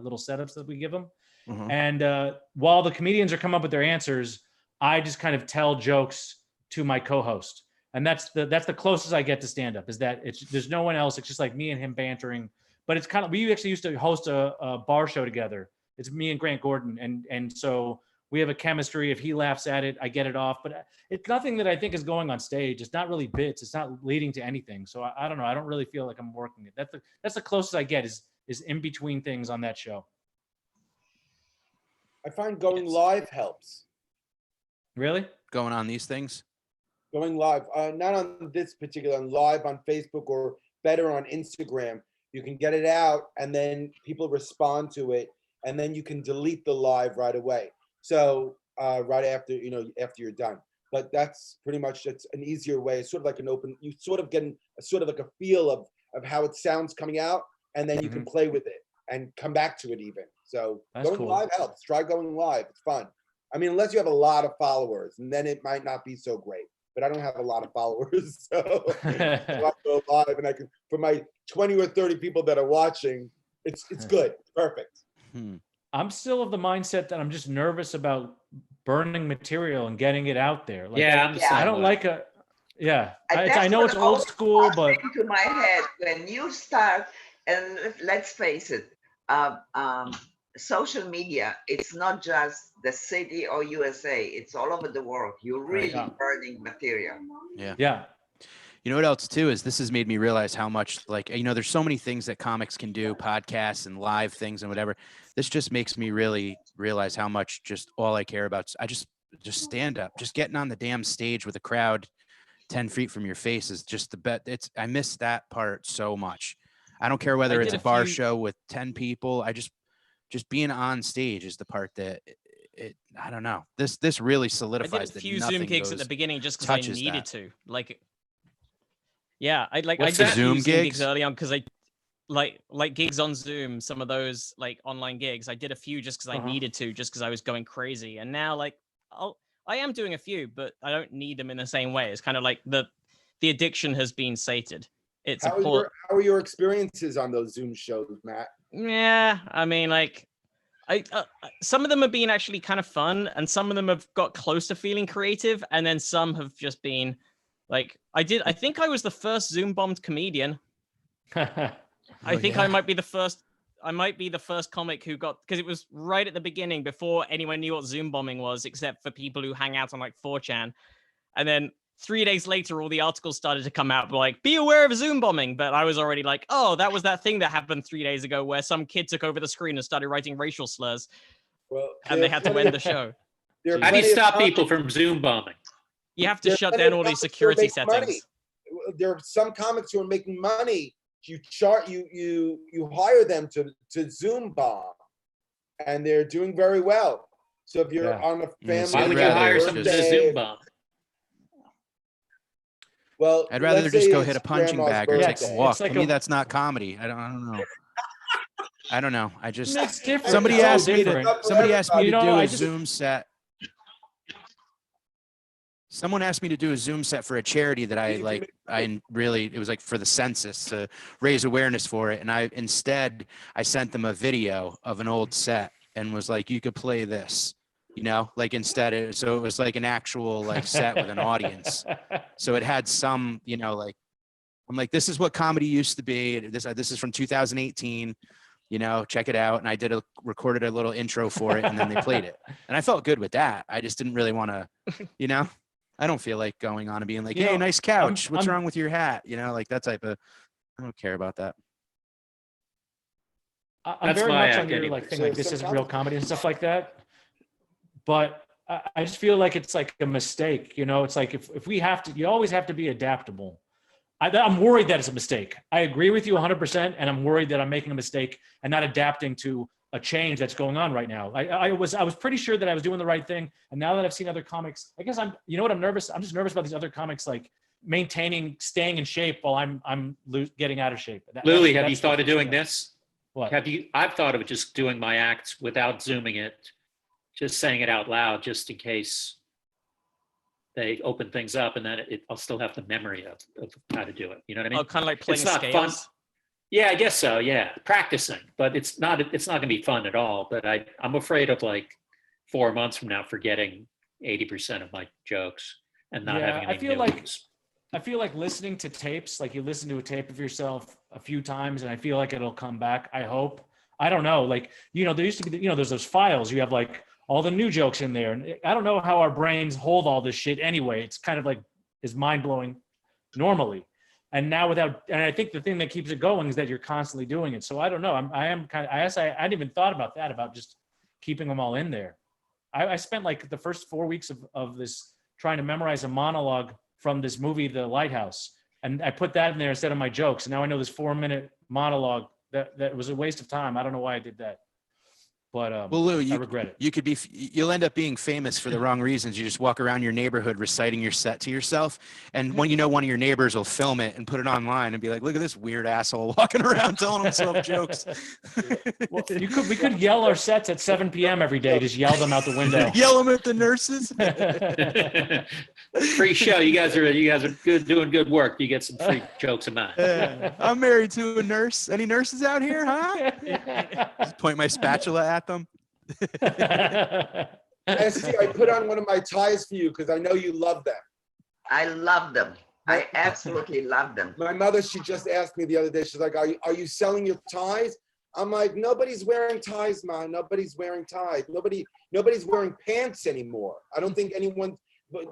little setups that we give them. Mhm. And while the comedians are coming up with their answers, I just kind of tell jokes to my co-host, and that's the closest I get to stand up. Is that there's no one else. It's just like me and him bantering. But it's kind of, we actually used to host a bar show together. It's me and Grant Gordon, and so we have a chemistry. If he laughs at it, I get it off. But it's nothing that I think is going on stage. It's not really bits. It's not leading to anything. So I don't know. I don't really feel like I'm working it. That's the closest I get is in between things on that show. I find going live helps. Really? Going on these things. Going live, not on this particular, on live on Facebook or better on Instagram. You can get it out, and then people respond to it, and then you can delete the live right away. So right after after you're done. But that's pretty much, it's an easier way. It's sort of like an open. You sort of get sort of like a feel of how it sounds coming out, and then you can play with it and come back to it even. So That's going cool. live helps. Try going live. It's fun. I mean, unless you have a lot of followers, and then it might not be so great. But I don't have a lot of followers, so I go live, and I can, for my 20 or 30 people that are watching, it's good, it's perfect. I'm still of the mindset that I'm just nervous about burning material and getting it out there. Like, Yeah, I'm the Yeah. same I don't way. like I That's know what it's old always school, pops but into my head when you start, and let's face it, social media, it's not just the city or USA, it's all over the world. You're really Yeah. burning material. yeah. You know what else too is this has made me realize how much, like, there's so many things that comics can do, podcasts and live things and whatever. This just makes me really realize how much just all I care about. I just stand up, just getting on the damn stage with a crowd 10 feet from your face is just the bet. I miss that part so much. I don't care whether I it's a did a bar few- show with 10 people. Just being on stage is the part that I don't know. This really I solidifies did a that few nothing Zoom gigs at goes- the beginning just because I touches needed that. to. Like, yeah, I What's did the a few Zoom Zoom gigs gigs? early on because like gigs on Zoom, some of those like online gigs. I did a few just because I Uh-huh. needed to, just because I was going crazy. And now like I am doing a few, but I don't need them in the same way. It's kind of like the addiction has been sated. It's a How are your experiences on those Zoom shows, Matt? Yeah, I mean, like, some of them have been actually kind of fun, and some of them have got close to feeling creative, and then some have just been like, I think I was the first Zoom bombed comedian. I think I might be the first. I might be the first comic who got, because it was right at the beginning before anyone knew what Zoom bombing was, except for people who hang out on like 4chan, and then 3 days later, all the articles started to come out like, be aware of Zoom bombing. But I was already like, oh, that was that thing that happened 3 days ago where some kid took over the screen and started writing racial slurs. Well, And they had to end the show. How do you stop people from Zoom bombing? You have to shut down all these security settings. Money. There are some comics who are making money. You hire them to Zoom bomb, and they're doing very well. So if you're on a family, why would you hire someone to Zoom bomb? Well, I'd rather just go hit a punching grandma's bag or take birthday. a walk. like To me, that's not comedy. I don't know. I don't know. I just It's different. somebody It's all asked me different. to somebody asked me You to know, do I a just- Zoom set. Someone asked me to do a Zoom set for a charity that I like. It was like for the census to raise awareness for it, and I sent them a video of an old set and was like, you could play this. You know, like so it was like an actual like set with an audience. So it had some, you know, like, I'm like, this is what comedy used to be. This is from 2018, you know, check it out. And I recorded a little intro for it, and then they played it. And I felt good with that. I just didn't really want to, you know, I don't feel like going on and being like, hey, nice couch. What's wrong with your hat? You know, like that type of, I don't care about that. I'm very much on your like thing, like this isn't real comedy and stuff like that. But I just feel like it's like a mistake, you know. It's like if we have to, you always have to be adaptable. I'm worried that it's a mistake. I agree with you 100%, and I'm worried that I'm making a mistake and not adapting to a change that's going on right now. I was pretty sure that I was doing the right thing, and now that I've seen other comics, I guess you know what I'm nervous. I'm just nervous about these other comics like staying in shape while I'm getting out of shape. Louie, have you thought of doing this? What? I've thought of just doing my acts without zooming it. Just saying it out loud, just in case they open things up, and then I'll still have the memory of how to do it. You know what I mean? Oh, kind of like playing it's not scales. fun. Yeah, I guess so. Yeah, practicing, but it's not going to be fun at all. But I'm afraid of like 4 months from now forgetting 80% of my jokes and not having any new ones. I feel like listening to tapes, like you listen to a tape of yourself a few times, and I feel like it'll come back. I hope. I don't know. Like, you know, there used to be, you know, there's those files. You have like all the new jokes in there. And I don't know how our brains hold all this shit anyway. It's kind of like is mind-blowing normally. And now and I think the thing that keeps it going is that you're constantly doing it. So I don't know. I hadn't even thought about that, about just keeping them all in there. I spent like the first 4 weeks of this trying to memorize a monologue from this movie, The Lighthouse. And I put that in there instead of my jokes. And now I know this 4-minute monologue that was a waste of time. I don't know why I did that. But well, Lou, I regret it. You'll end up being famous for the wrong reasons. You just walk around your neighborhood reciting your set to yourself, and when you know one of your neighbors will film it and put it online and be like, "Look at this weird asshole walking around telling himself jokes." Well, we could yell our sets at 7 p.m. every day. Just yell them out the window. Yell them at the nurses. Free show. You guys are good, doing good work. You get some free jokes of mine. I'm married to a nurse. Any nurses out here, huh? Just point my spatula at them. Esty, I put on one of my ties for you because I know you love them. I love them. I absolutely love them. My mother, she just asked me the other day, she's like, are you selling your ties? I'm like, nobody's wearing ties, man. Nobody's wearing ties. Nobody's wearing pants anymore. I don't think anyone,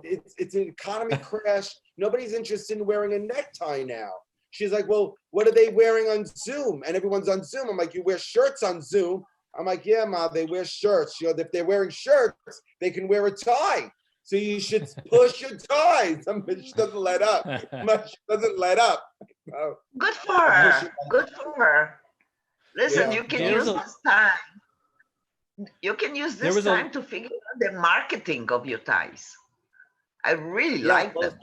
it's an economy crash. Nobody's interested in wearing a necktie now. She's like, well, what are they wearing on Zoom? And everyone's on Zoom. I'm like, you wear shirts on Zoom. I'm like, yeah, Ma, they wear shirts. You know, if they're wearing shirts, they can wear a tie. So you should push your ties. She doesn't let up. She doesn't let up. Good for her. Good for her. Listen, you can use this time. You can use this time to figure out the marketing of your ties. I really like them.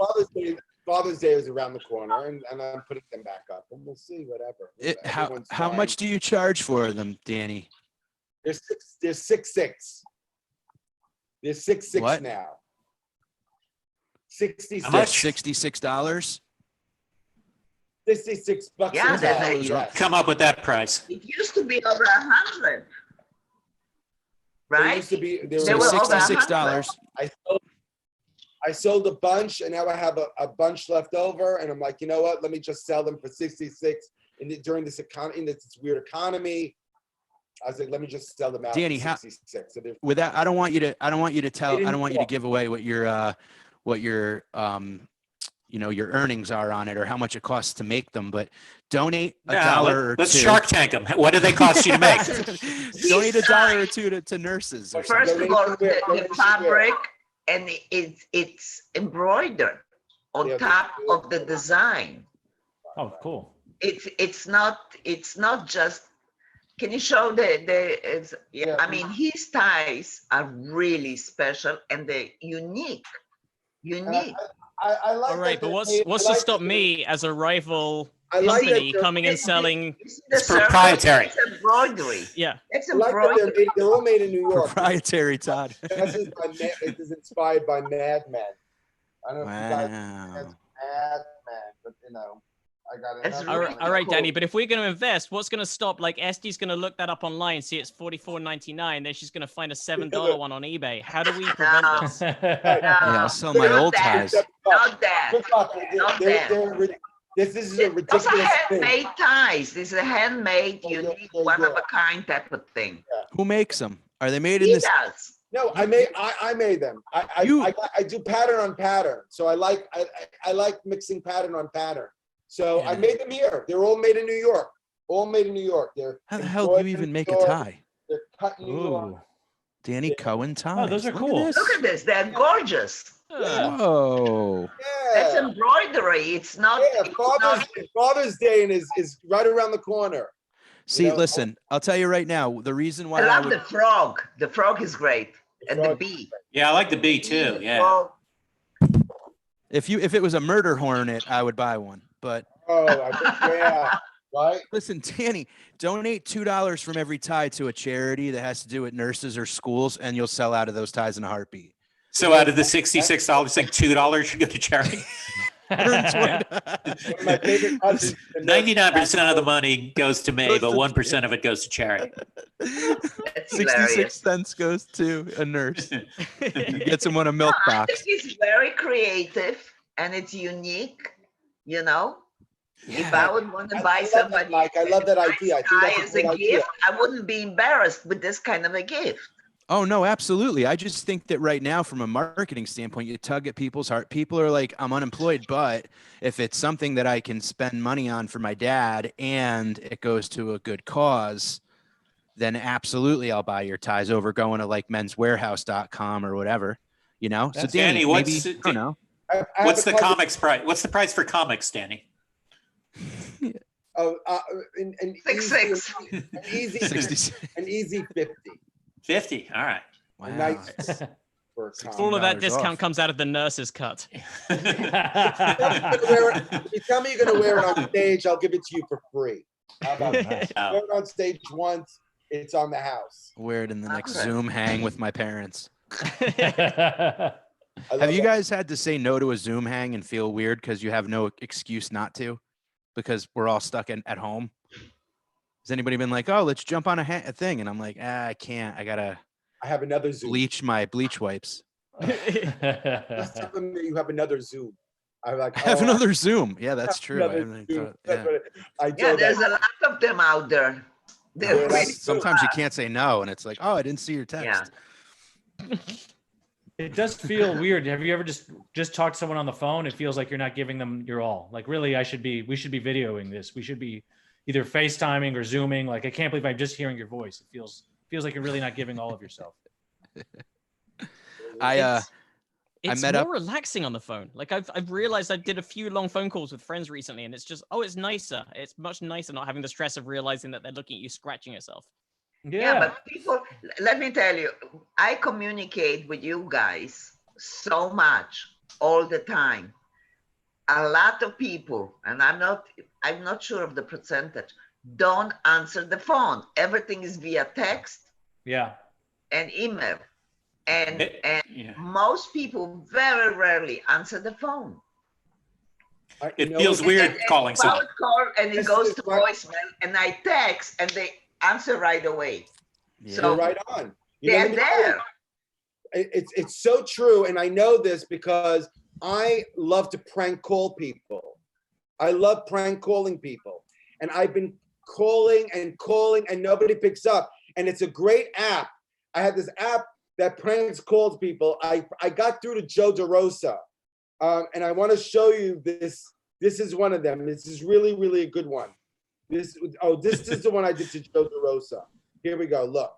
Father's Day is around the corner, and I'm putting them back up, and we'll see, whatever. Everyone's How fine. much do you charge for them, Danny? They're 6'6". They're 6'6" What? now. 66. How much? $66. $66 Yeah, a that's towel, it. yes. Come up with that price. It used to be over 100, They right? used to be. They They were were over $66. I sold a bunch, and now I have a bunch left over, and I'm like, you know what? Let me just sell them for 66. And during this economy, in this weird economy, I was like, let me just sell them out Danny, for how- 66. So they're- Without, I don't want you to tell, I didn't don't want you to talk. give away what your your earnings are on it or how much it costs to make them, but donate a dollar or Let's two. Shark Tank them. What do they cost you to make? Donate a dollar or two to nurses or First something. of all, Donation where? the Donation fabric, and it's embroidered on Yeah, top of the design. Oh, cool. It's not just. Can you show Yeah. I mean, his ties are really special and they're unique. I like All right, that but they're what's made- what's I to like stop that me as a rival I like that company they're coming and made- selling? You see the It's circle? proprietary. It's embroidery. Yeah. It's I like that embroidery. they're all made in New York. Proprietary, Todd. It is inspired by Mad Men. I don't know if you guys Wow. Mad Men, but you know, I got That's it. All right, really all right, cool. Danny. But if we're going to invest, what's going to stop? Like Esti's going to look that up online, see it's $44.99. Then she's going to find a $7 one on eBay. How do we prevent No. this? Yeah, I'll sell my Not old that. ties. Not that. Good luck. Not They're- that. This is a Those are ridiculous thing. handmade ties. This is a handmade, Oh, yeah, unique, yeah, one of yeah. a kind type of thing. Who makes them? Are they made in He this? does. No, I made them. I do pattern on pattern. So I like mixing pattern on pattern. So I Yeah. made them here. They're all made in New York. All made in New York. They're How the hell do you embroidered even in make New a York. tie? They're cut in New York. Ooh. Danny Cohen ties. those are Look at cool. this. Look at this. They're gorgeous. Whoa. That's Yeah. embroidery. It's not. Yeah, it's not Father's Day is right around the corner. See, know, listen, I'll tell you right now, the reason why I I love would the frog. The frog is great. And the frog- bee. Yeah, I like the bee too. The Yeah. frog. if it was a murder hornet, I would buy one. But Oh, yeah, right? listen, Danny, donate $2 from every tie to a charity that has to do with nurses or schools, and you'll sell out of those ties in a heartbeat. So out of the $66, like $2 should go to charity. One of my favorite cousins. 99% of the money goes to me, Goes but to- 1% of it goes to charity. That's 66 hilarious. cents goes to a nurse. Get someone a milk I box. think it's very creative and it's unique. You know, if I would want to buy love that, somebody Mike. I love that idea. I think tie that's as a a good idea. gift, I wouldn't be embarrassed with this kind of a gift. Oh no, absolutely. I just think that right now, from a marketing standpoint, you tug at people's heart. People are like, I'm unemployed, but if it's something that I can spend money on for my dad and it goes to a good cause, then absolutely I'll buy your ties over going to like menswarehouse.com or whatever, you know? So That's- Danny, Danny, what's- maybe, I don't know. I have What's a the cousin- comics price? What's the price for comics, Danny? Oh, an 6'6". easy 60. an easy 50 50. All right. Wow. nice. that's- for a $60. All of that $10 discount off. comes out of the nurse's cut. If you tell me you're gonna wear it on stage, I'll give it to you for free. How about that? Oh. Wear it on stage once, it's on the house. Wear it in the next Okay. Zoom hang with my parents. I love Have you that. guys had to say no to a Zoom hang and feel weird because you have no excuse not to? Because we're all stuck at home. Has anybody been like, oh, let's jump on a thing? And I'm like, I can't. I gotta I have another Zoom. bleach my bleach wipes. Just tell them that you have another Zoom. I'm like, I have oh, another Zoom. Yeah, that's have true. I another haven't Zoom. thought- That's yeah. what I Yeah, do there's that. a lot of them out there. They're Yeah, really Sometimes you cool. can't say no, and it's like, oh, I didn't see your text. It does feel weird. Have you ever just talked to someone on the phone? It feels like you're not giving them your all. Like, really, we should be videoing this. We should be either FaceTiming or Zooming. Like, I can't believe I'm just hearing your voice. It feels like you're really not giving all of yourself. It's met more up- relaxing on the phone. Like I've realized I did a few long phone calls with friends recently, and it's just it's nicer. It's much nicer not having the stress of realizing that they're looking at you scratching yourself. Yeah, but people, let me tell you, I communicate with you guys so much all the time. a lot of people, and I'm not sure of the percentage, don't answer the phone. Everything is via text Yeah. and email. And Yeah. most people very rarely answer the phone. It feels weird calling I someone. would call and it This goes is to what- voicemail, and I text and they answer right away. Yeah. So You're right on. You know, they're let me tell you, there. it's so true, and I know this because I love to prank call people. I love prank calling people, and I've been calling and calling, and nobody picks up. And it's a great app. I have this app that pranks calls people. I got through to Joe DeRosa, and I want to show you this. This is one of them. This is really, really a good one. This is the one I did to Joe DeRosa. Here we go. Look.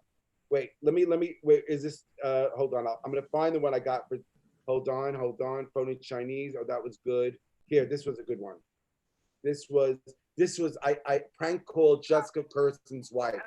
Wait, let me wait. Is this hold on? I'm gonna find the one I got for hold on. Phone in Chinese. Oh, that was good. Here, this was a good one. This was I prank called Jessica Kirshen's wife.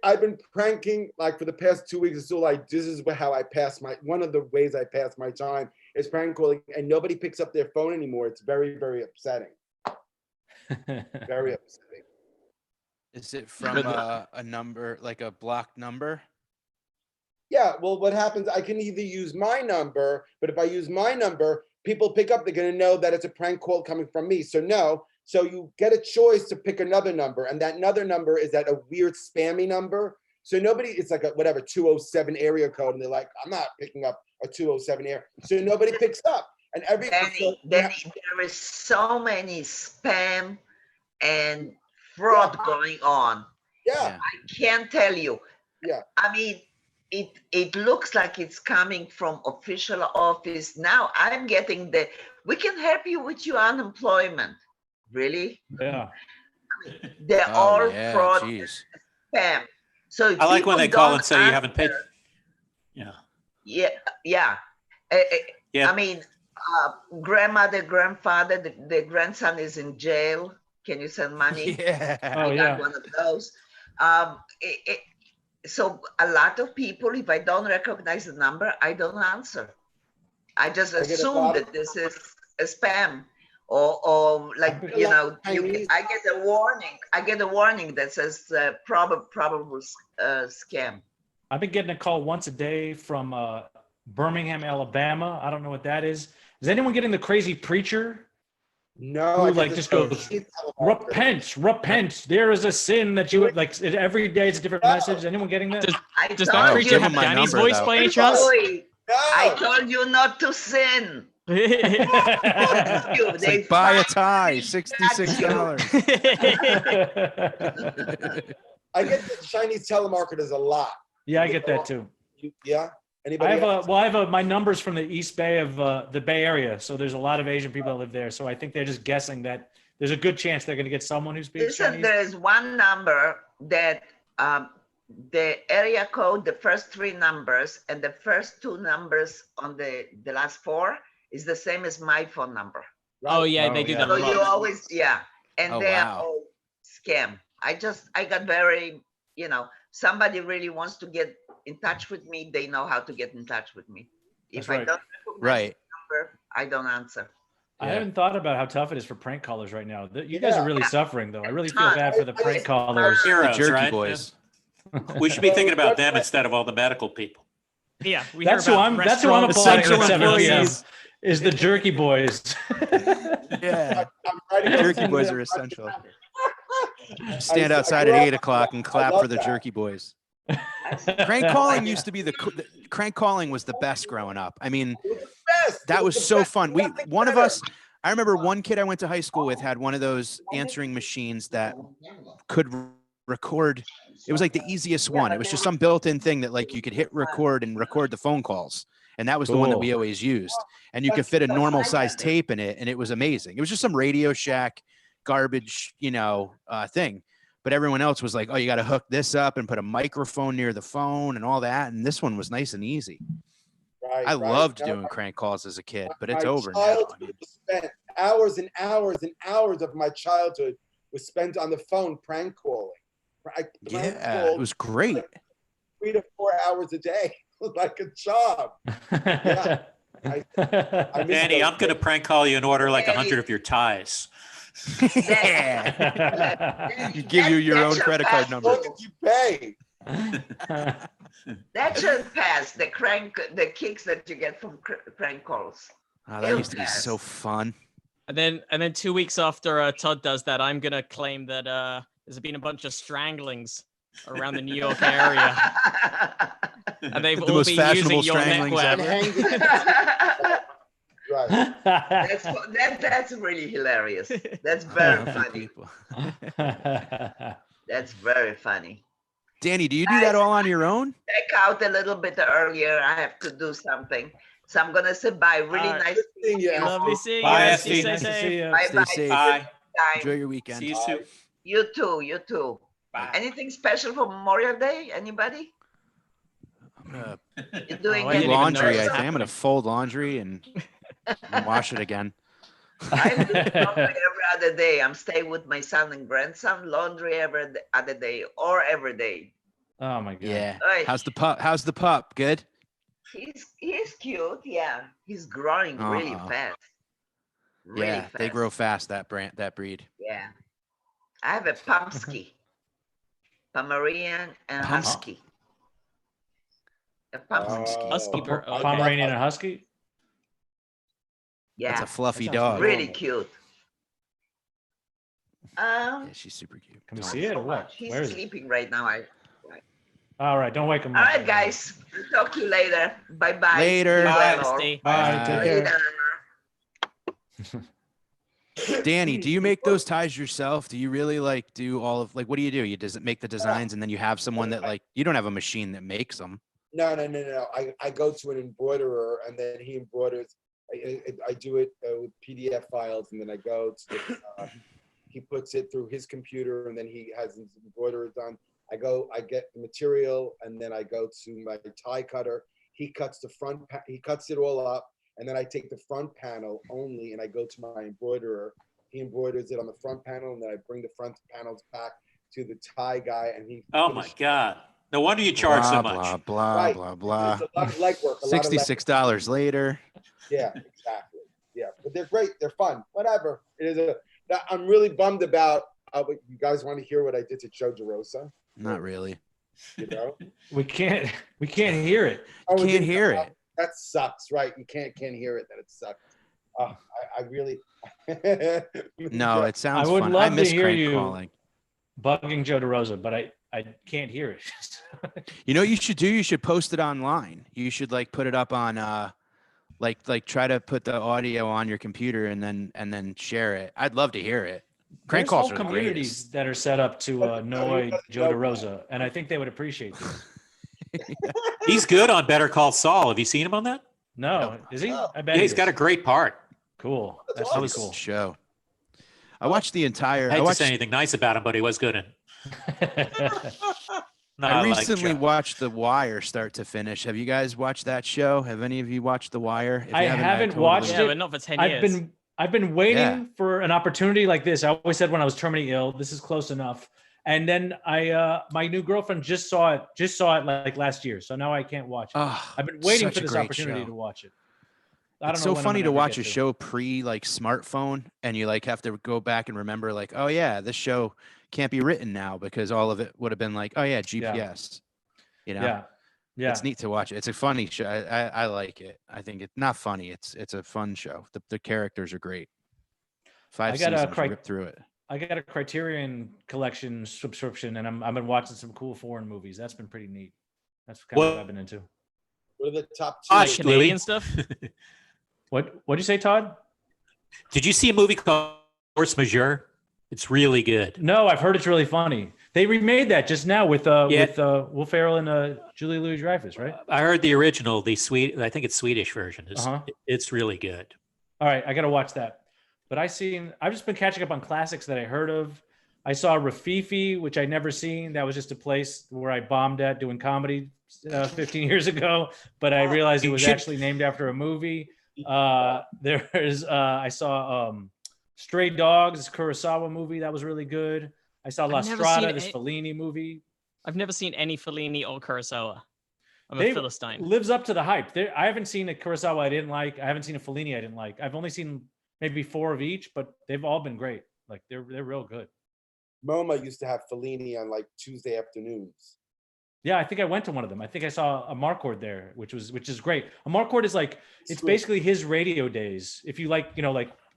I've been pranking like for the past 2 weeks. This is how I pass one of the ways I pass my time is prank calling, and nobody picks up their phone anymore. It's very, very upsetting. Very upsetting. Is it from a number, like a blocked number? Yeah, well, what happens, I can either use my number, but if I use my number, people pick up, they're gonna know that it's a prank call coming from me. So no, so you get a choice to pick another number, and that another number is that a weird spammy number. So nobody, it's like a whatever, 207 area code, and they're like, I'm not picking up a 207 area. So nobody picks up. And Danny, there is so many spam and fraud going on. Yeah. I can't tell you. Yeah. I mean, it looks like it's coming from official office. Now I'm getting we can help you with your unemployment. Really? Yeah. They're all fraud, geez. spam. So I like when they call and say you answer, haven't paid. Yeah. Yeah. Yeah. I mean, grandmother, grandfather, the grandson is in jail. Can you send money? Yeah. Oh, I yeah. got one of those. So a lot of people, if I don't recognize the number, I don't answer. I just assume that this is a spam, or like I get a warning. I get a warning that says probable scam. I've been getting a call once a day from Birmingham, Alabama. I don't know what that is. Is anyone getting the crazy preacher? No, Who I like just goes, repent. There is a sin that you would like. Every day it's a different message. Anyone getting that? Does that preacher give have him my Danny's number, voice though. by any chance? I told you not to sin. It's like buy a tie, $66. I get the Chinese telemarketers a lot. Yeah, I get that too. Yeah. Anybody? I have my numbers from the East Bay of the Bay Area. So there's a lot of Asian people that live there. So I think they're just guessing that there's a good chance they're going to get someone who speaks Chinese. There's one number that the area code, the first 3 numbers and the first 2 numbers on the last 4 is the same as my phone number. Oh yeah, they do that a So lot. you always, and Oh, they're wow. all scam. I got very, somebody really wants to get in touch with me, they know how to get in touch with me. If That's I right. don't recognize Right. the number, I don't answer. I Yeah. haven't thought about how tough it is for prank callers right now. You guys are really suffering, though. I really feel bad for the prank callers. The Heroes, jerky right? boys. We should be thinking about them instead of all the medical people. Yeah, we That's hear who about That's who I'm restaurants, applauding at 7 p.m. employees. Is the jerky boys. Yeah. I'm writing down Jerky some boys of are them. essential. Stand outside at 8 o'clock and clap love for the that. jerky boys. Crank calling used to be the crank calling was the best growing up. I mean, It was the best. that It was the so best. fun. Nothing One of better. us, I remember one kid I went to high school with had one of those answering machines that could record. It was like the easiest one. It was just some built-in thing that like you could hit record and record the phone calls. And that was the one that we Cool. always used. And you could fit a normal size tape in it. And it was amazing. It was just some Radio Shack garbage, thing. But everyone else was like, oh, you got to hook this up and put a microphone near the phone and all that. And this one was nice and easy. Right, I right. loved Now, doing crank calls as a kid, but it's my over now. childhood was spent hours and hours and hours of my childhood was spent on the phone prank calling. I prank Yeah, called it was great. like 3 to 4 hours a day. It was like a job. Yeah. I miss Danny, those I'm going to days. prank call you and order like 100 of your ties. Yeah. You give you your That own should credit pass. card What number. did you pay? That should pass the kicks that you get from crank calls. Oh, that used to be so fun. And then 2 weeks after Todd does that, I'm gonna claim that there's been a bunch of stranglings around the New York area, and they've The all most been fashionable using your stranglings network. ever. Right. That's really hilarious. That's I very love you funny. people. That's very funny. Danny, do you do that all on your own? Check out a little bit earlier. I have to do something. So I'm gonna say bye. Really All right. nice seeing you. Lovely seeing you. Bye, guys. Esty. Stay Nice to safe. see you. Bye Stay bye. safe. Bye. Enjoy your weekend. See you soon. You too. You too. Bye. Anything special for Memorial Day? Anybody? I'm gonna You're doing I do didn't even know laundry. it I was think I'm gonna fold laundry and wash it again. I do laundry every other day. I'm staying with my son and grandson. Laundry every other day or every day. Oh my god. Yeah. Right. How's the pup? How's the pup? Good. He's cute. Yeah, he's growing really Uh-huh. fast. Really Yeah, fast. they grow fast. That breed. Yeah, I have a Pomsky, Pomeranian and Pomsky. Husky. A Pomsky. Husky. Oh, Pomeranian and Husky? Yeah, That's a fluffy That sounds dog. really cute. Yeah, she's super cute. Can we see it or what? He's Where is it? sleeping right now. All right, don't wake him All up. right, guys. Talk to you later. Bye bye. Later. Bye, Esty. Bye. Take care. Danny, do you make those ties yourself? Do you really do all of what do? You does it make the designs and then you have someone that you don't have a machine that makes them? No. I go to an embroiderer and then he embroiders. I do it with PDF files and then I go to he puts it through his computer and then he has his embroidery done. I get the material and then I go to my tie cutter. He cuts the front, he cuts it all up. And then I take the front panel only and I go to my embroiderer. He embroiders it on the front panel and then I bring the front panels back to the tie guy and he. Oh my God. No wonder you charge so much. Blah, blah, Right. blah, blah. It's a lot of legwork. $66 later. Yeah, exactly. Yeah, but they're great. They're fun. Whatever. It is I'm really bummed about. You guys want to hear what I did to Joe DeRosa? Not really. You know? We can't hear it. Oh, Can't hear it. That sucks, right? You can't hear it. That it sucks. I really. No, it sounds I would fun. love I to miss hear crank you. calling. Bugging Joe DeRosa, but I can't hear it. You know what you should do? You should post it online. You should put it up on try to put the audio on your computer and then share it. I'd love to hear it. Crank There's calls whole are the communities greatest. that are set up to annoy Joe DeRosa, and I think they would appreciate this. He's good on Better Call Saul. Have you seen him on that? No, is he? I bet Yeah, he's he got a is. great part. Cool. That's That really was cool. Show. I watched the entire. I hate to say anything nice about him, but he was good in. No, I like recently Joe. watched The Wire start to finish. Have you guys watched that show? Have any of you watched The Wire? If you I haven't totally- watched Yeah, it. but not for 10 years. I've been waiting Yeah. for an opportunity like this. I always said when I was terminally ill, this is close enough. And then my new girlfriend just saw it like last year. So now I can't watch it. Oh, I've been waiting such for a this great opportunity show. to watch it. I don't It's know so when I'm funny gonna to ever watch get a to it. show pre smartphone and you have to go back and remember oh yeah, this show can't be written now because all of it would have been oh yeah, GPS. You know? Yeah. Yeah. It's neat to watch it. It's a funny show. I like it. I think it's not funny. It's a fun show. The characters are great. 5 I got a seasons, rip through it. I got a Criterion Collection subscription, and I've been watching some cool foreign movies. That's been pretty neat. That's kind of what I've been into. What are the top two? Gosh, Canadian Louis. stuff. What'd you say, Todd? Did you see a movie called Force Majeure? It's really good. No, I've heard it's really funny. They remade that just now with Will Ferrell and Julie Louis-Dreyfus, right? I heard the original, I think it's Swedish version. Uh-huh. It's really good. All right, I got to watch that. But I've just been catching up on classics that I heard of. I saw Rafifi, which I'd never seen. That was just a place where I bombed at doing comedy 15 years ago, but I realized it was actually named after a movie. I saw Stray Dogs, this Kurosawa movie. That was really good. I saw La Strada, this Fellini movie. I've never seen any Fellini or Kurosawa. I'm a Philistine. Lives up to the hype. I haven't seen a Kurosawa I didn't like. I haven't seen a Fellini I didn't like. I've only seen maybe 4 of each, but they've all been great. Like they're real good. MoMA used to have Fellini on like Tuesday afternoons. Yeah, I think I went to one of them. I think I saw a Marcord there, which is great. A Marcord is like it's basically his radio days. If you like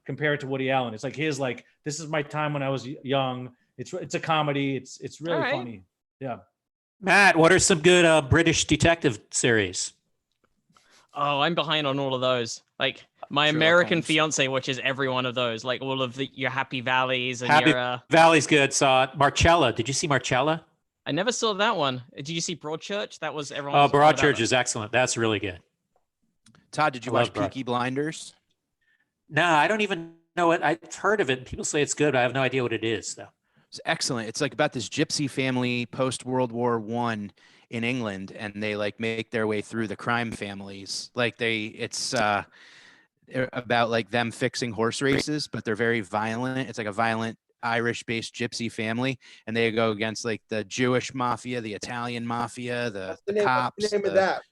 compare it to Woody Allen, it's like his this is my time when I was young. It's a comedy. It's really funny. Yeah. Matt, what are some good British detective series? Oh, I'm behind on all of those. Like my Sherlock American Holmes. Fiance watches every one of those. Like all of your Happy Valleys and Happy your. Valley's good. Saw it. Marcella. Did you see Marcella? I never saw that one. Did you see Broadchurch? That was everyone. Oh, Broadchurch is excellent. That's really good. Todd, did you watch Peaky Blinders? No, I don't even know it. I've heard of it. People say it's good, but I have no idea what it is, though. It's excellent. It's like about this gypsy family post World War I in England, and they make their way through the crime families. It's about like them fixing horse races, but they're very violent. It's like a violent Irish-based gypsy family, and they go against like the Jewish mafia, the Italian mafia, the cops. What's the name of that?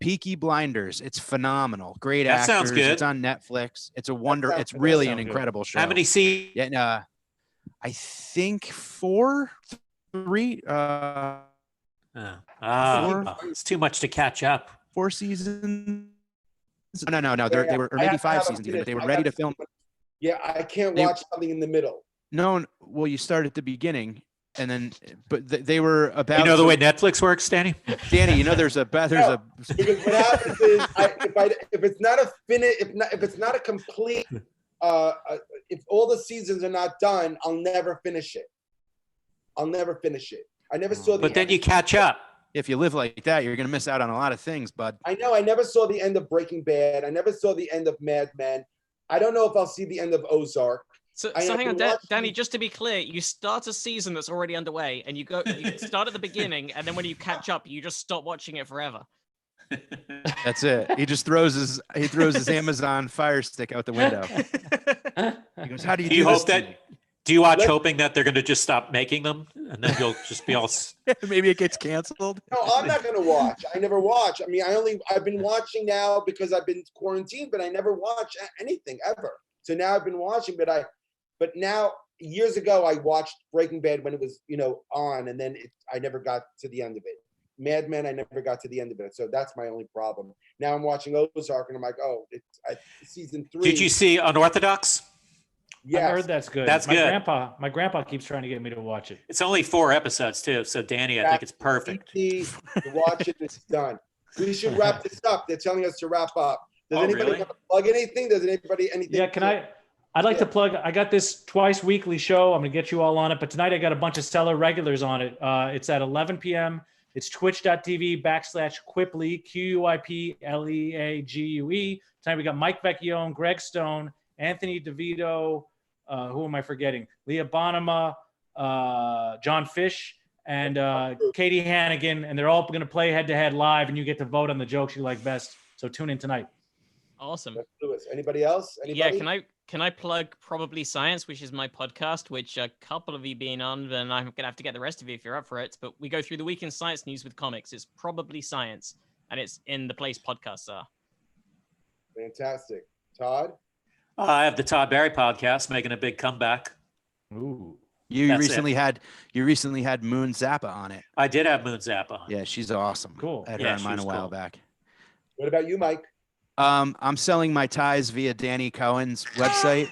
Peaky Blinders. It's phenomenal. Great That actors. sounds good. It's on Netflix. It's a wonder. It's really an incredible show. How many seasons? Yeah, I think 4, 3. It's too much to catch up. 4 seasons. No. They were or maybe 5 seasons even, but they were ready to film. Yeah, I can't watch something in the middle. No, well, you start at the beginning, and then, but they were about. You know the way Netflix works, Danny? Danny, there's a. Because what happens is, if it's not a finish, if it's not a complete, if all the seasons are not done, I'll never finish it. I never saw the. But then you catch up. If you live like that, you're gonna miss out on a lot of things, bud. I know. I never saw the end of Breaking Bad. I never saw the end of Mad Men. I don't know if I'll see the end of Ozark. So hang on, Danny, just to be clear, you start a season that's already underway and you start at the beginning, and then when you catch up, you just stop watching it forever. That's it. He just throws his Amazon Fire Stick out the window. He goes, "How do you do hope this?" that? Do you watch hoping that they're going to just stop making them, and then you'll just be all? Maybe it gets canceled. No, I'm not going to watch. I never watch. I mean, I've been watching now because I've been quarantined, but I never watch anything ever. So now I've been watching, but now years ago I watched Breaking Bad when it was on, and then I never got to the end of it. Mad Men, I never got to the end of it, so that's my only problem. Now I'm watching Ozark, and I'm like, oh, it's season 3. Did you see Unorthodox? Yeah, I heard that's good. That's good. My grandpa keeps trying to get me to watch it. It's only 4 episodes too, so Danny, I think it's perfect. You watch it, it's done. We should wrap this up. They're telling us to wrap up. Does anybody really? want to plug anything? Does anybody anything? Yeah, I'd like to plug, I got this twice weekly show. I'm going to get you all on it, but tonight I got a bunch of Cellar regulars on it. It's at 11 p.m. It's twitch.tv/Quipley, QUIPLEAGUE. Tonight we got Mike Vecchione, Greg Stone, Anthony DeVito, who am I forgetting? Leah Bonema, John Fish, and Katie Hannigan, and they're all going to play head-to-head live, and you get to vote on the jokes you like best. So tune in tonight. Awesome. Let's do it. Anybody else? Anybody? Yeah, can I plug Probably Science, which is my podcast, which a couple of you been on, and I'm gonna have to get the rest of you if you're up for it. But we go through the week in science news with comics. It's Probably Science, and it's in the place podcasts are. Fantastic. Todd? I have the Todd Barry podcast making a big comeback. Ooh. You recently had Moon Zappa on it. I did have Moon Zappa on. Yeah, she's awesome. Cool. I had her on mine a while back. What about you, Mike? I'm selling my ties via Danny Cohen's website.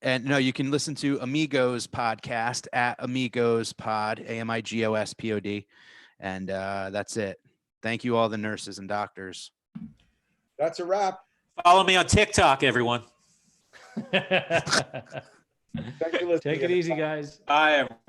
And no, you can listen to Amigos podcast at Amigos Pod, AMIGOSPOD. And that's it. Thank you, all the nurses and doctors. That's a wrap. Follow me on TikTok, everyone. Thanks for listening. Take it easy, guys. Bye, everyone.